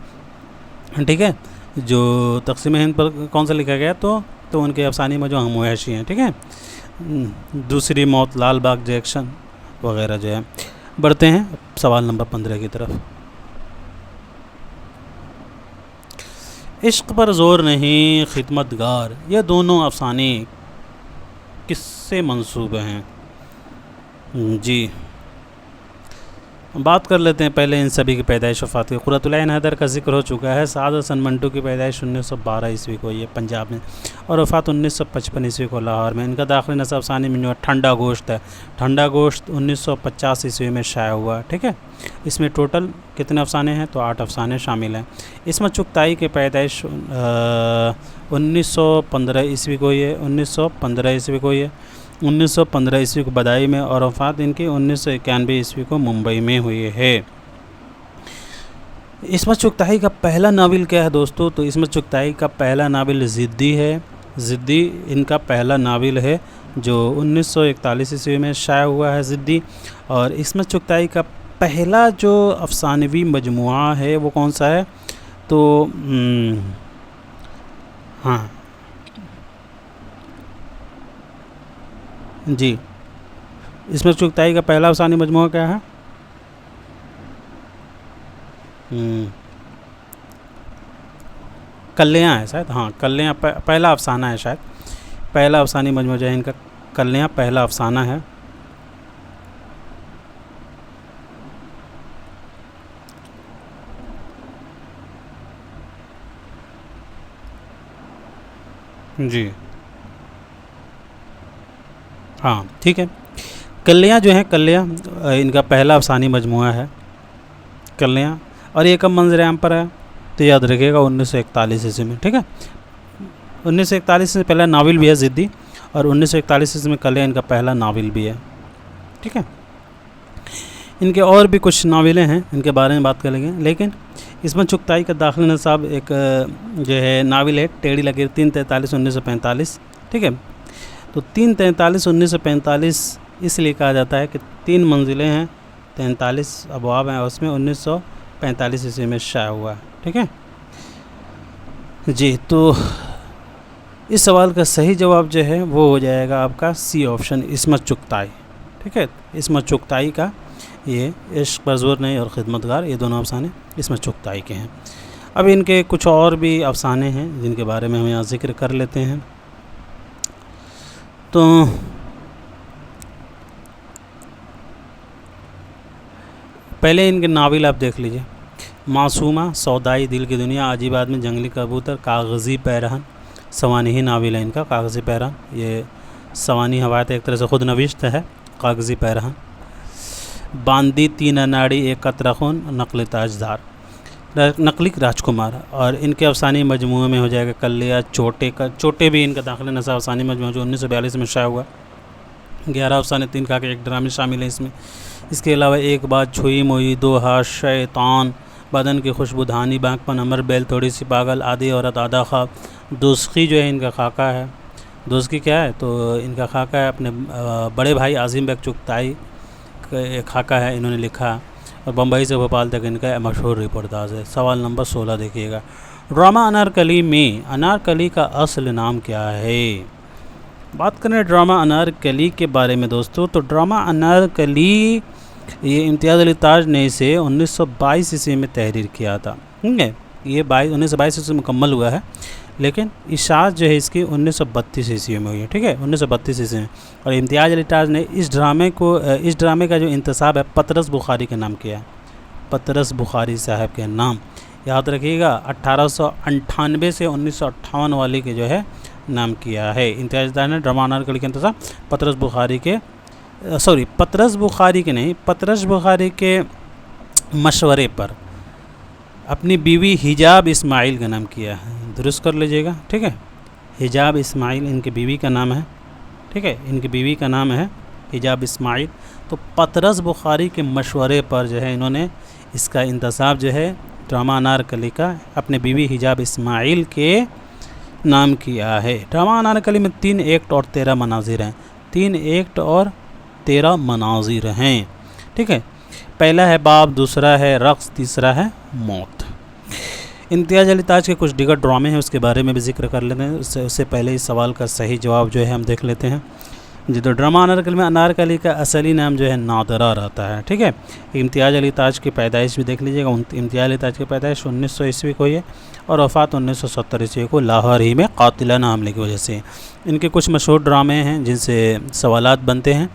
ٹھیک ہے، جو تقسیم ہند پر کون سا لکھا گیا تو ان کے افسانے میں جو ہم مویشی ہیں، ٹھیک ہے، دوسری موت، لال باغ جیکسن وغیرہ جو ہے۔ بڑھتے ہیں سوال نمبر 15 کی طرف۔ عشق پر زور نہیں خدمتگار، یہ دونوں افسانے کس سے منسوب ہیں؟ جی بات کر لیتے ہیں پہلے ان سبھی کی پیدائش وفات کی۔ قرۃ العین حیدر کا ذکر ہو چکا ہے۔ سعد حسن منٹو کی پیدائش 1912 عیسوی کو یہ پنجاب میں، اور وفات 1955 عیسوی کو لاہور میں۔ ان کا داخلی نصب افسانے میں جو ٹھنڈا گوشت ہے، ٹھنڈا گوشت 1950 عیسوی میں شائع ہوا، ٹھیک ہے۔ اس میں ٹوٹل کتنے افسانے ہیں تو 8 افسانے شامل ہیں۔ عصمت چغتائی کی پیدائش 1915 عیسوی کو یہ 1915 عیسوی کو یہ 1915 عیسوی کو بدائی میں، اور وفات ان کی 1991 عیسوی کو ممبئی میں ہوئی ہے۔ عصمت چغتائی کا پہلا ناول کیا ہے دوستو؟ تو عصمت چغتائی کا پہلا ناول ضدی ہے۔ ضدی ان کا پہلا ناول ہے جو 1941 عیسوی میں شائع ہوا ہے، ضدی۔ اور عصمت چغتائی کا پہلا جو افسانوی مجموعہ ہے وہ کون سا ہے تو ہاں جی عصمت چغتائی کا پہلا افسانوی مجموعہ کیا ہے؟ کلیاں ہے شاید، ہاں کلیاں پہلا افسانہ ہے، شاید پہلا افسانوی مجموعہ جو ہے ان کا کلیاں پہلا افسانہ ہے۔ جی ہاں ٹھیک ہے، کلیاں جو ہیں، کلیاں ان کا پہلا افسانوی مجموعہ ہے کلیاں، اور یہ کب منظر عام پر ہے تو یاد رکھیے گا 1941 عیسوی میں، ٹھیک ہے۔ 1941 سے پہلا ناول بھی ہے ضدی، اور 1941 عیسوی میں کلیاں ان کا پہلا ناول بھی ہے، ٹھیک ہے۔ ان کے اور بھی کچھ ناولیں ہیں، ان کے بارے میں بات کریں گے، لیکن عصمت چغتائی کا داخلی نصاب ایک جو ہے ناول ہے ٹیڑھی لکیر 343 1945، ٹھیک ہے۔ تو 343 1945 اس لیے کہا جاتا ہے کہ 3 منزلیں ہیں، 43 ابواب ہیں، اور اس میں 1945 عیسوی میں شائع ہوا ہے، ٹھیک ہے جی۔ تو اس سوال کا صحیح جواب جو ہے وہ ہو جائے گا آپ کا سی آپشن، عصمت چغتائی، ٹھیک ہے۔ عصمت چغتائی کا یہ عشق پر زور نہیں اور خدمتگار، یہ دونوں افسانے عصمت چغتائی کے ہیں۔ اب ان کے کچھ اور بھی افسانے ہیں جن کے بارے میں ہم یہاں ذکر کر لیتے ہیں۔ تو پہلے ان کے ناول آپ دیکھ لیجئے، معصومہ، سودائی، دل کی دنیا، عجیب آدمی، جنگلی کبوتر، کاغذی پیرہن، سوانحی ناول ہے ان کا، کاغذی پیرہن، یہ سوانحی حوایت ایک طرح سے خود نوشت ہے، کاغذی پیرہن، باندی، تین اناڑی، ایک قطرہ خون، نقلی تاجدار، نقلی راجکمار۔ اور ان کے افسانے مجموعے میں ہو جائے گا کلیا، چوٹے بھی ان کا داخل نصاب افسانے مجموعہ جو 1942 میں شائع ہوا، 11 افسانے، 3 کا ایک ڈرامے شامل ہیں اس میں۔ اس کے علاوہ ایک بات چھوئی موئی، دو ہاتھ، شیطان، بدن کی خوشبو، دھانی، بانکپن، امر بیل، تھوڑی سی پاگل، آدھی عورت، آدھا خواب، دوسخی جو ہے ان کا خاکہ ہے۔ دوسخی کیا ہے تو ان کا خاکہ ہے اپنے بڑے بھائی عظیم بیگ چغتائی کا ایک خاکہ ہے، انہوں نے لکھا، اور بمبئی سے بھوپال تک ان کا مشہور رپورتاج ہے۔ سوال نمبر 16 دیکھیے گا، ڈرامہ انارکلی میں انارکلی کا اصل نام کیا ہے؟ بات کریں ڈرامہ انارکلی کے بارے میں دوستو، تو ڈرامہ انارکلی یہ امتیاز علی تاج نے اسے 1922 عیسوی میں تحریر کیا تھا، ٹھیک ہے۔ یہ 1922 عیسوی مکمل ہوا ہے، لیکن اشاعت جو ہے اس کی 1932 عیسوی میں ہوئی ہے، ٹھیک ہے، 1932 عیسوی میں۔ اور امتیاز علی تاج نے اس ڈرامے کا جو انتصاب ہے پطرس بخاری کے نام کیا ہے، پطرس بخاری صاحب کے نام، یاد رکھیے گا، 1898 سے 1958 والی کے جو ہے نام کیا ہے۔ امتیاز علی تاج نے ڈرامہ انارکلی کے انتصاب پطرس بخاری کے پطرس بخاری کے مشورے پر اپنی بیوی حجاب اسماعیل کا نام کیا ہے، درست کر لیجیے گا، ٹھیک ہے۔ حجاب اسماعیل ان کی بیوی کا نام ہے، ٹھیک ہے، ان کی بیوی کا نام ہے حجاب اسماعیل۔ تو پطرس بخاری کے مشورے پر جو ہے انہوں نے اس کا انتصاب جو ہے ڈرامہ انارکلی کا اپنے بیوی حجاب اسماعیل کے نام کیا ہے۔ ڈرامہ انارکلی میں 3 ایکٹ اور 13 مناظر ہیں، 3 ایکٹ اور 13 مناظر ہیں، ٹھیک ہے۔ پہلا ہے باپ، دوسرا ہے رقص، تیسرا ہے موت۔ امتیاز علی تاج کے کچھ دیگر ڈرامے ہیں، اس کے بارے میں بھی ذکر کر لیتے ہیں۔ اس سے پہلے اس سوال کا صحیح جواب جو ہے ہم دیکھ لیتے ہیں۔ جی، تو ڈرامہ انارکلی میں انارکلی کا اصلی نام جو ہے نادرہ رہتا ہے، ٹھیک ہے۔ امتیاز علی تاج کی پیدائش بھی دیکھ لیجیے گا۔ امتیاز علی تاج کی پیدائش 1900 عیسوی کو ہے اور وفات 1970 عیسوی کو لاہور ہی میں قاتلانہ حملے کی وجہ سے۔ ان کے کچھ مشہور ڈرامے ہیں جن سے سوالات بنتے ہیں،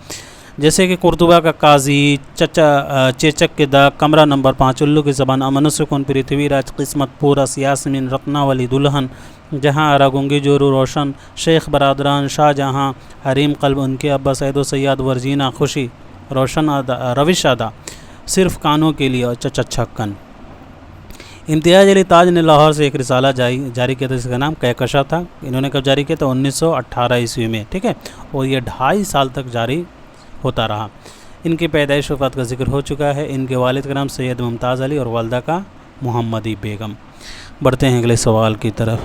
جیسے کہ قرطبہ کا قاضی، چیچک کے داغ، کمرہ نمبر 5، الو کی زبان، امن و سکون، پرتھوی راج، قسمت پورا، یاسمین، رتنا والی دلہن، جہاں آرا گنگی جورو، روشن، شیخ برادران، شاہ جہاں، حریم قلب، ان کے ابا سعید و سیاد، ورجینہ، خوشی، روشن ادا، روش ادا، صرف کانوں کے لیے، اور چچا چھکن۔ امتیاز علی تاج نے لاہور سے ایک رسالہ جاری کیا تھا، جس کا نام کہکشاں تھا۔ انہوں نے کب جاری کیا تھا؟ 1918 عیسوی میں، ٹھیک ہے، اور یہ 2.5 سال تک جاری ہوتا رہا۔ ان کی پیدائش وفات کا ذکر ہو چکا ہے۔ ان کے والد کا نام سید ممتاز علی اور والدہ کا محمدی بیگم۔ بڑھتے ہیں اگلے سوال کی طرف۔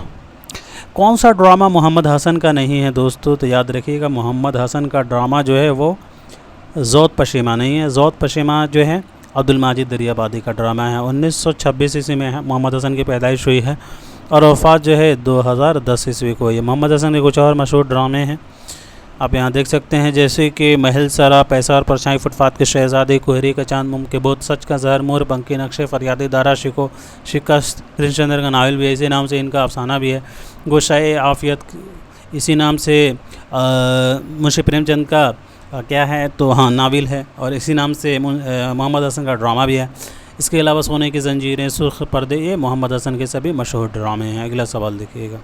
کون سا ڈرامہ محمد حسن کا نہیں ہے دوستو؟ تو یاد رکھیے گا، محمد حسن کا ڈرامہ جو ہے وہ زود پشیماں نہیں ہے۔ زود پشیماں جو ہے عبدالماجد دریابادی کا ڈرامہ ہے، 1926 عیسوی میں ہے۔ محمد حسن کی پیدائش ہوئی ہے اور وفات جو ہے 2010 عیسوی کو ہوئی ہے۔ محمد حسن کے کچھ اور مشہور ڈرامے ہیں، آپ یہاں دیکھ سکتے ہیں، جیسے کہ محل سرا، پیسہ اور پرچھائی، فٹ پاتھ کے شہزادے، کوہری کا چاند، مم کے بہت، سچ کا زہر، مور پنکھی نقشے، فریادی دارا، شکو شکست، پرنس چندر کا ناول بھی ہے، اسی نام سے ان کا افسانہ بھی ہے۔ گوشائے عافیت اسی نام سے منشی پریم چند کا کیا ہے تو ہاں ناول ہے، اور اسی نام سے محمد حسن کا ڈرامہ بھی ہے۔ اس کے علاوہ سونے کی زنجیریں، سرخ پردے، یہ محمد حسن کے سبھی مشہور ڈرامے ہیں۔ اگلا سوال دیکھیے گا،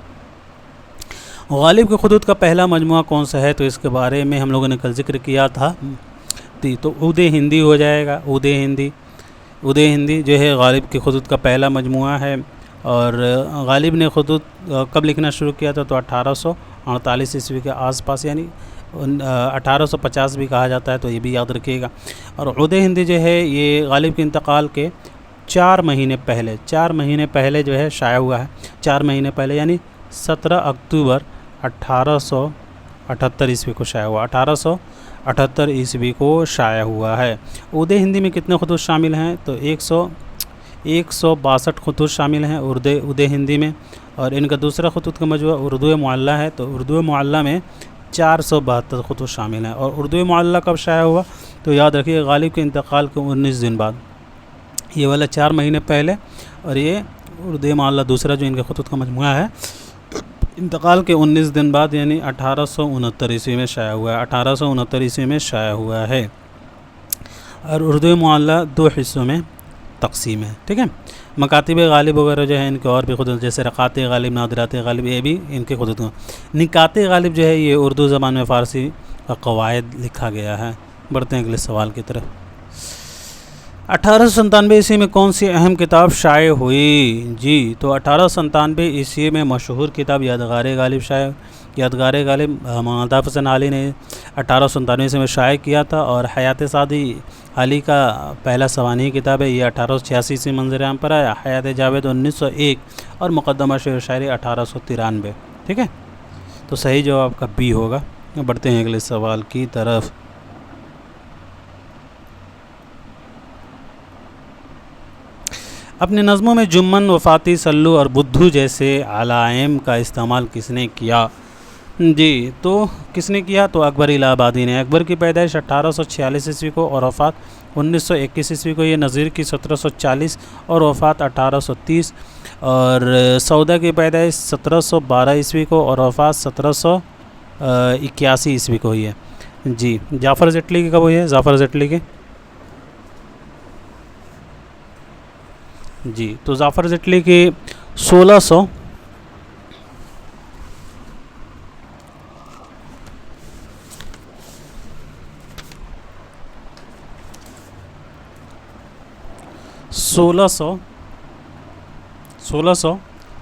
غالب کے خطوط کا پہلا مجموعہ کون سا ہے؟ تو اس کے بارے میں ہم لوگوں نے کل ذکر کیا تھا، تو عود ہندی ہو جائے گا۔ عود ہندی جو ہے غالب کے خطوط کا پہلا مجموعہ ہے، اور غالب نے خطوط کب لکھنا شروع کیا تھا؟ تو 1848 عیسوی کے آس پاس، یعنی 1850 بھی کہا جاتا ہے، تو یہ بھی یاد رکھیے گا۔ اور عود ہندی جو ہے یہ غالب کے انتقال کے 4 مہینے پہلے جو ہے شائع ہوا ہے۔ 4 مہینے پہلے یعنی 17 اکتوبر 1878 عیسوی کو شائع ہوا، 1878 عیسوی کو شائع ہوا ہے۔ عود ہندی میں کتنے خطوط شامل ہیں؟ تو 162 خطوط شامل ہیں عود ہندی میں، اور ان کا دوسرا خطوط کا مجموعہ اردو معلّہ ہے، تو اردو معلّہ میں 472 خطوط شامل ہیں۔ اور اردو معلّہ کب شائع ہوا؟ تو یاد رکھیے غالب کے انتقال کے 19 دن بعد، یہ والا 4 مہینے پہلے، اور یہ اردو معلّہ دوسرا جو ان کے خطوط کا مجموعہ ہے انتقال کے 19 دن بعد، یعنی 1869 عیسوی میں شائع ہوا ہے، 1869 عیسوی میں شائع ہوا ہے۔ اور اردو معلّہ 2 حصوں میں تقسیم ہے، ٹھیک ہے۔ مکاتب غالب وغیرہ جو ہے ان کے اور بھی خطوط، جیسے رقات غالب، نادرات غالب، یہ بھی ان کے خطوط ہیں۔ نکات غالب جو ہے یہ اردو زبان میں فارسی کا قواعد لکھا گیا ہے۔ بڑھتے ہیں اگلے سوال کی طرف۔ 1897 عیسوی میں کون سی اہم کتاب شائع ہوئی؟ جی، تو 1897 عیسوی میں مشہور کتاب یادگار غالب شائع، یادگار غالب محمد حافظ حسین علی نے 1897 عیسوی میں شائع کیا تھا، اور حیات سعدی علی کا پہلا سوانحی کتاب ہے، یہ 1886 عیسوی منظر عام پر آیا۔ حیات جاوید 1901 اور مقدمہ شعر و شاعری 1893، ٹھیک ہے۔ تو صحیح جواب کا بی ہوگا۔ بڑھتے ہیں اگلے سوال کی طرف۔ اپنے نظموں میں جمن، وفاتی، سلو اور بدھو جیسے علائم کا استعمال کس نے کیا؟ جی، تو کس نے کیا؟ تو اکبر الہ آبادی نے۔ اکبر کی پیدائش 1846 عیسوی کو اور وفات 1921 عیسوی کو، یہ نظیر کی 1740 اور وفات 1830، اور سودا کی پیدائش 1712 عیسوی کو اور وفات 1781 عیسوی کو ہوئی ہے۔ جی، جعفر زٹلی کی کب ہوئی ہے؟ جعفر زٹلی کی، جی، تو جعفر زٹلی کی 1600 1600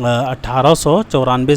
1895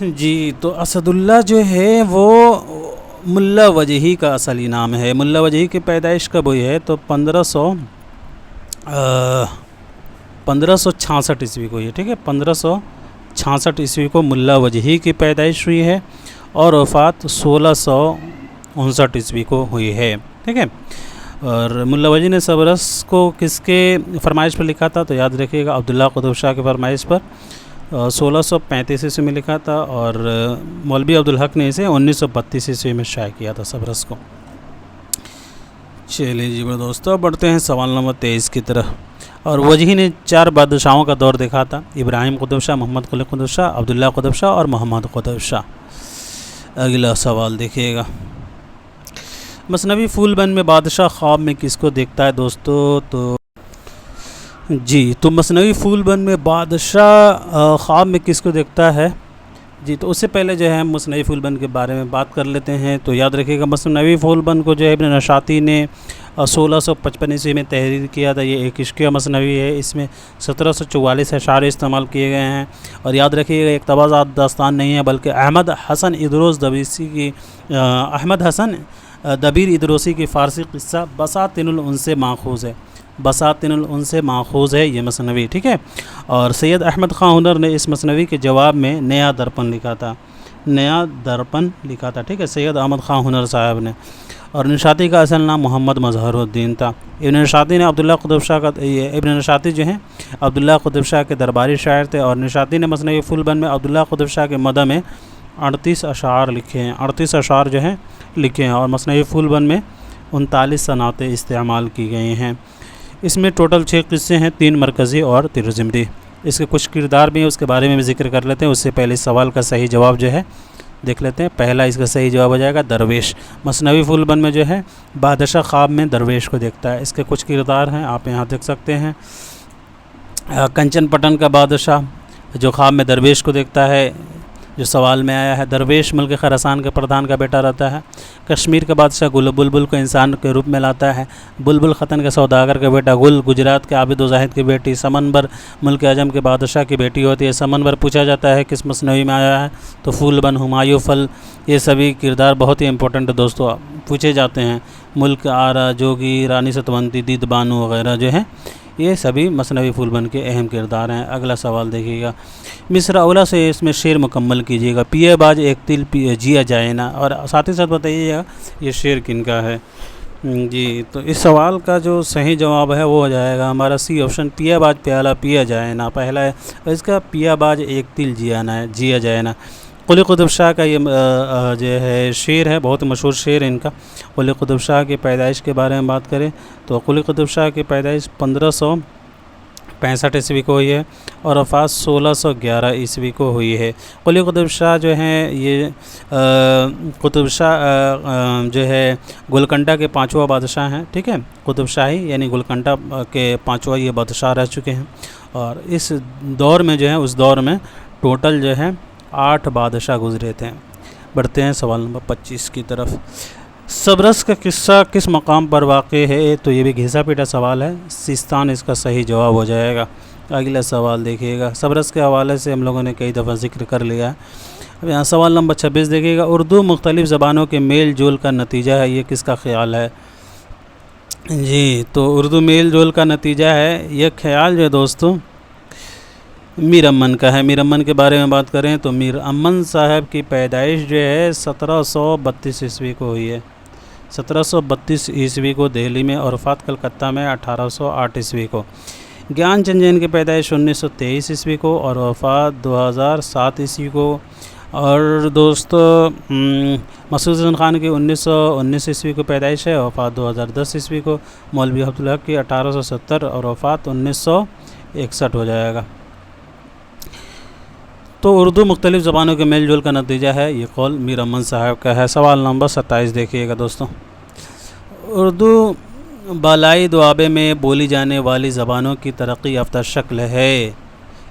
جی تو اسد اللہ جو ہے وہ ملا وجہی کا اصلی نام ہے. ملا وجہی کی پیدائش کب ہوئی ہے؟ تو 1566 عیسوی کو ہوئی ہے. ٹھیک ہے، 1566 عیسوی کو ملا وجہی کی پیدائش ہوئی ہے اور وفات 1659 عیسوی کو ہوئی ہے. ٹھیک ہے، اور ملا وجہی نے سبرس کو کس کے فرمائش پر لکھا تھا؟ تو یاد رکھیے گا عبداللہ قطب شاہ کی فرمائش پر 1635 عیسوی میں لکھا تھا، اور مولوی عبدالحق نے اسے 1932 عیسوی میں شائع کیا تھا سبرس کو. چلیے جی میرے دوستو، بڑھتے ہیں سوال نمبر 23 کی طرف. اور وجہی نے 4 بادشاہوں کا دور دیکھا تھا: ابراہیم قطب شاہ، محمد قلی قطب شاہ، عبداللہ قطب شاہ اور محمد قطب شاہ. اگلا سوال دیکھیے گا. مثنوی پھول بند میں بادشاہ خواب میں کس کو دیکھتا ہے دوستو؟ تو مثنوی پھول بند میں بادشاہ خواب میں کس کو دیکھتا ہے؟ جی تو اس سے پہلے جو ہے ہم مثنوی پھول بند کے بارے میں بات کر لیتے ہیں. تو یاد رکھیے گا مثنوی پھول بند کو جو ہے ابن نشاطی نے 1655 عیسوی میں تحریر کیا تھا. یہ ایک عشقیہ مثنوی ہے. اس میں 1744 اشعار استعمال کیے گئے ہیں. اور یاد رکھیے گا ایک تبازات داستان نہیں ہے، بلکہ احمد حسن دبیر ادروسی کی فارسی قصہ بساطن الانس سے ماخوذ ہے. بساطن الانس سے ماخوذ ہے یہ مثنوی. ٹھیک ہے، اور سید احمد خان ہنر نے اس مثنوی کے جواب میں نیا درپن لکھا تھا. ٹھیک ہے، سید احمد خان ہنر صاحب نے. اور نشاطی کا اصل نام محمد مظہر الدین تھا. ابن نشاطی نے عبداللہ قطب شاہ کا ابن نشاطی جو ہیں عبداللہ قطب شاہ کے درباری شاعر تھے. اور نشاطی نے مثنوی پھول بند میں عبداللہ قطب شاہ کے مدح میں 38 اشعار لکھے ہیں. 38 اشعار جو ہیں لکھے ہیں، اور مثنوی پھول بند میں 39 صنعتیں استعمال کی گئی ہیں. اس میں ٹوٹل 6 قصے ہیں، 3 مرکزی اور ترجمدی. اس کے کچھ کردار بھی ہیں، اس کے بارے میں بھی ذکر کر لیتے ہیں. اس سے پہلے اس سوال کا صحیح جواب جو ہے دیکھ لیتے ہیں. پہلا اس کا صحیح جواب ہو جائے گا درویش. مثنوی پھول بند میں جو ہے بادشاہ خواب میں درویش کو دیکھتا ہے. اس کے کچھ کردار ہیں، آپ یہاں دیکھ سکتے ہیں. کنچن پٹن کا بادشاہ جو خواب میں درویش کو دیکھتا ہے، جو سوال میں آیا ہے. درویش ملک خراسان کے پردھان کا بیٹا رہتا ہے. کشمیر کا بادشاہ بلبل کو انسان کے روپ میں لاتا ہے. بلبل ختن کے سوداگر کا بیٹا گل. گجرات کے عابد و زاہد کی بیٹی سمنبر ملک عجم کے بادشاہ کی بیٹی ہوتی ہے. سمنبر پوچھا جاتا ہے کس مثنوی میں آیا ہے؟ تو پھول بند، ہمایوں پھل، یہ سبھی کردار بہت ہی امپورٹنٹ دوستو پوچھے جاتے ہیں. ملک آرا، جوگی، رانی ستونتی، دید بانو وغیرہ جو ہیں یہ سبھی مثنوی پھول بند کے اہم کردار ہیں. اگلا سوال دیکھیے گا. مصرع اولا سے اس میں شعر مکمل کیجیے گا. پیے باج ایک تل جیا جائے نا. اور ساتھ ہی ساتھ بتائیے گا یہ شعر کن کا ہے. جی تو اس سوال کا جو صحیح جواب ہے وہ ہو جائے گا ہمارا سی آپشن، پیا باج پیالہ پیا جائے نا پہلا ہے. اور اس کا پیا باج ایک تل جیا جائے نا. قلی قطب شاہ کا یہ جو ہے شعر ہے، بہت مشہور شعر ہے ان کا. قلی قطب شاہ کی پیدائش کے بارے میں بات کریں تو قلی قطب شاہ کی پیدائش 1565 عیسوی کو ہوئی ہے اور وفات 1611 عیسوی کو ہوئی ہے. قلی قطب شاہ جو ہیں یہ قطب شاہ جو ہے گولکنڈہ کے 5واں بادشاہ ہیں. ٹھیک ہے، قطب شاہی یعنی گولکنڈہ کے 5واں یہ بادشاہ رہ چکے ہیں. اور اس دور میں جو ہے اس دور میں ٹوٹل جو ہے 8 بادشاہ گزرے تھے. بڑھتے ہیں سوال نمبر 25 کی طرف. سبرس کا قصہ کس مقام پر واقع ہے؟ تو یہ بھی گھیسا پیٹا سوال ہے. سیستان اس کا صحیح جواب ہو جائے گا. اگلا سوال دیکھیے گا. سبرس کے حوالے سے ہم لوگوں نے کئی دفعہ ذکر کر لیا ہے. اب یہاں سوال نمبر 26 دیکھیے گا. اردو مختلف زبانوں کے میل جول کا نتیجہ ہے، یہ کس کا خیال ہے؟ جی تو اردو میل جول کا نتیجہ ہے، یہ خیال جو ہے دوستو میر امن کا ہے. میر امن کے بارے میں بات کریں تو میر امن صاحب کی پیدائش جو ہے 1732 عیسوی کو ہوئی ہے. 1732 عیسوی کو دہلی میں اور وفات کلکتہ میں 1808 عیسوی کو. گیان چند جین کی پیدائش 1923 عیسوی کو اور وفات 2007 عیسوی کو. اور دوستو مسعود حسن خان کی 1919 عیسوی کو پیدائش ہے، وفات 2010 عیسوی کو. مولوی عبدالحق کی 1870 اور وفات 1961 ہو جائے گا. تو اردو مختلف زبانوں کے میل جول کا نتیجہ ہے، یہ قول میر امن صاحب کا ہے. سوال نمبر 27 دیکھیے گا دوستوں. اردو بالائی دوابے میں بولی جانے والی زبانوں کی ترقی یافتہ شکل ہے،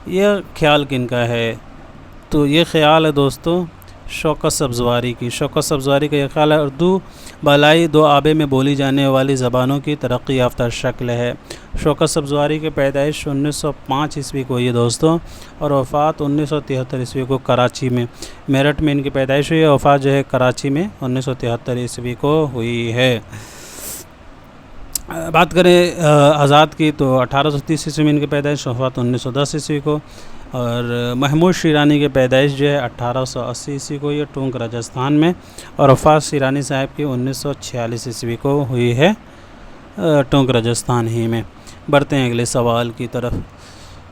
یہ خیال کن کا ہے؟ تو یہ خیال ہے دوستو شوکت سبزواری کی۔ شوکت سبزواری کا یہ خیال ہے اردو بالائی دو آبے میں بولی جانے والی زبانوں کی ترقی یافتہ شکل ہے۔ شوکت سبزواری کی پیدائش 1905 عیسوی کو ہوئی ہے دوستوں، اور وفات 1973 عیسوی کو کراچی میں، میرٹھ میں ان کی پیدائش ہوئی ہے، وفات جو ہے کراچی میں 1973 عیسوی کو ہوئی ہے۔ بات کریں آزاد کی تو 1830 عیسوی میں ان کی پیدائش، وفات 1910 عیسوی کو، اور محمود شیرانی کی پیدائش جو ہے 1880 عیسوی کو یہ ٹونک راجستھان میں، اور وفات شیرانی صاحب کی 1946 عیسوی کو ہوئی ہے ٹونک راجستھان ہی میں۔ بڑھتے ہیں اگلے سوال کی طرف۔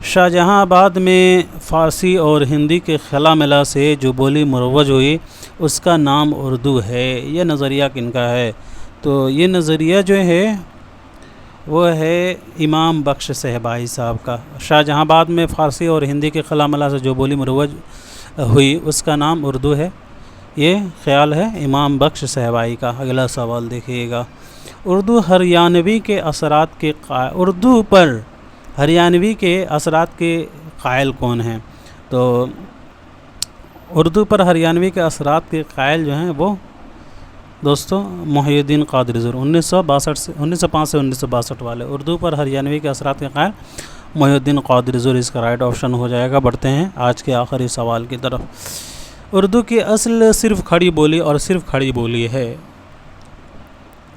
شاہ جہاں آباد میں فارسی اور ہندی کے خلا ملا سے جو بولی مروج ہوئی اس کا نام اردو ہے، یہ نظریہ کن کا ہے؟ تو یہ نظریہ جو ہے وہ ہے امام بخش صاحبائی صاحب کا۔ شاہ جہاں آباد میں فارسی اور ہندی کے خلا ملا سے جو بولی مروج ہوئی اس کا نام اردو ہے، یہ خیال ہے امام بخش صاحبائی کا۔ اگلا سوال دیکھیے گا۔ اردو ہریانوی کے اثرات کے اردو پر ہریانوی کے اثرات کے قائل کون ہیں؟ تو اردو پر ہریانوی کے اثرات کے قائل جو ہیں وہ دوستوں محی الدین قادری ضرور 1905 سے 1962 والے اردو پر ہریانوی کے اثرات کے قائل محی الدین قادری ضرور اس کا رائٹ آپشن ہو جائے گا۔ بڑھتے ہیں آج کے آخری سوال کی طرف۔ اردو کی اصل صرف کھڑی بولی اور صرف کھڑی بولی ہے،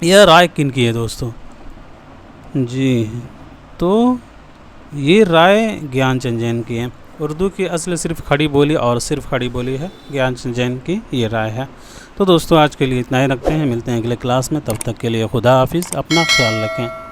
یہ رائے کن کی ہے دوستوں؟ جی تو یہ رائے گیان چند جین کی ہے۔ اردو کی اصل صرف کھڑی بولی اور صرف کھڑی بولی ہے، گیان چند جین کی یہ رائے ہے۔ تو دوستوں آج کے لیے اتنا ہی رکھتے ہیں، ملتے ہیں اگلے کلاس میں، تب تک کے لیے خدا حافظ، اپنا خیال رکھیں۔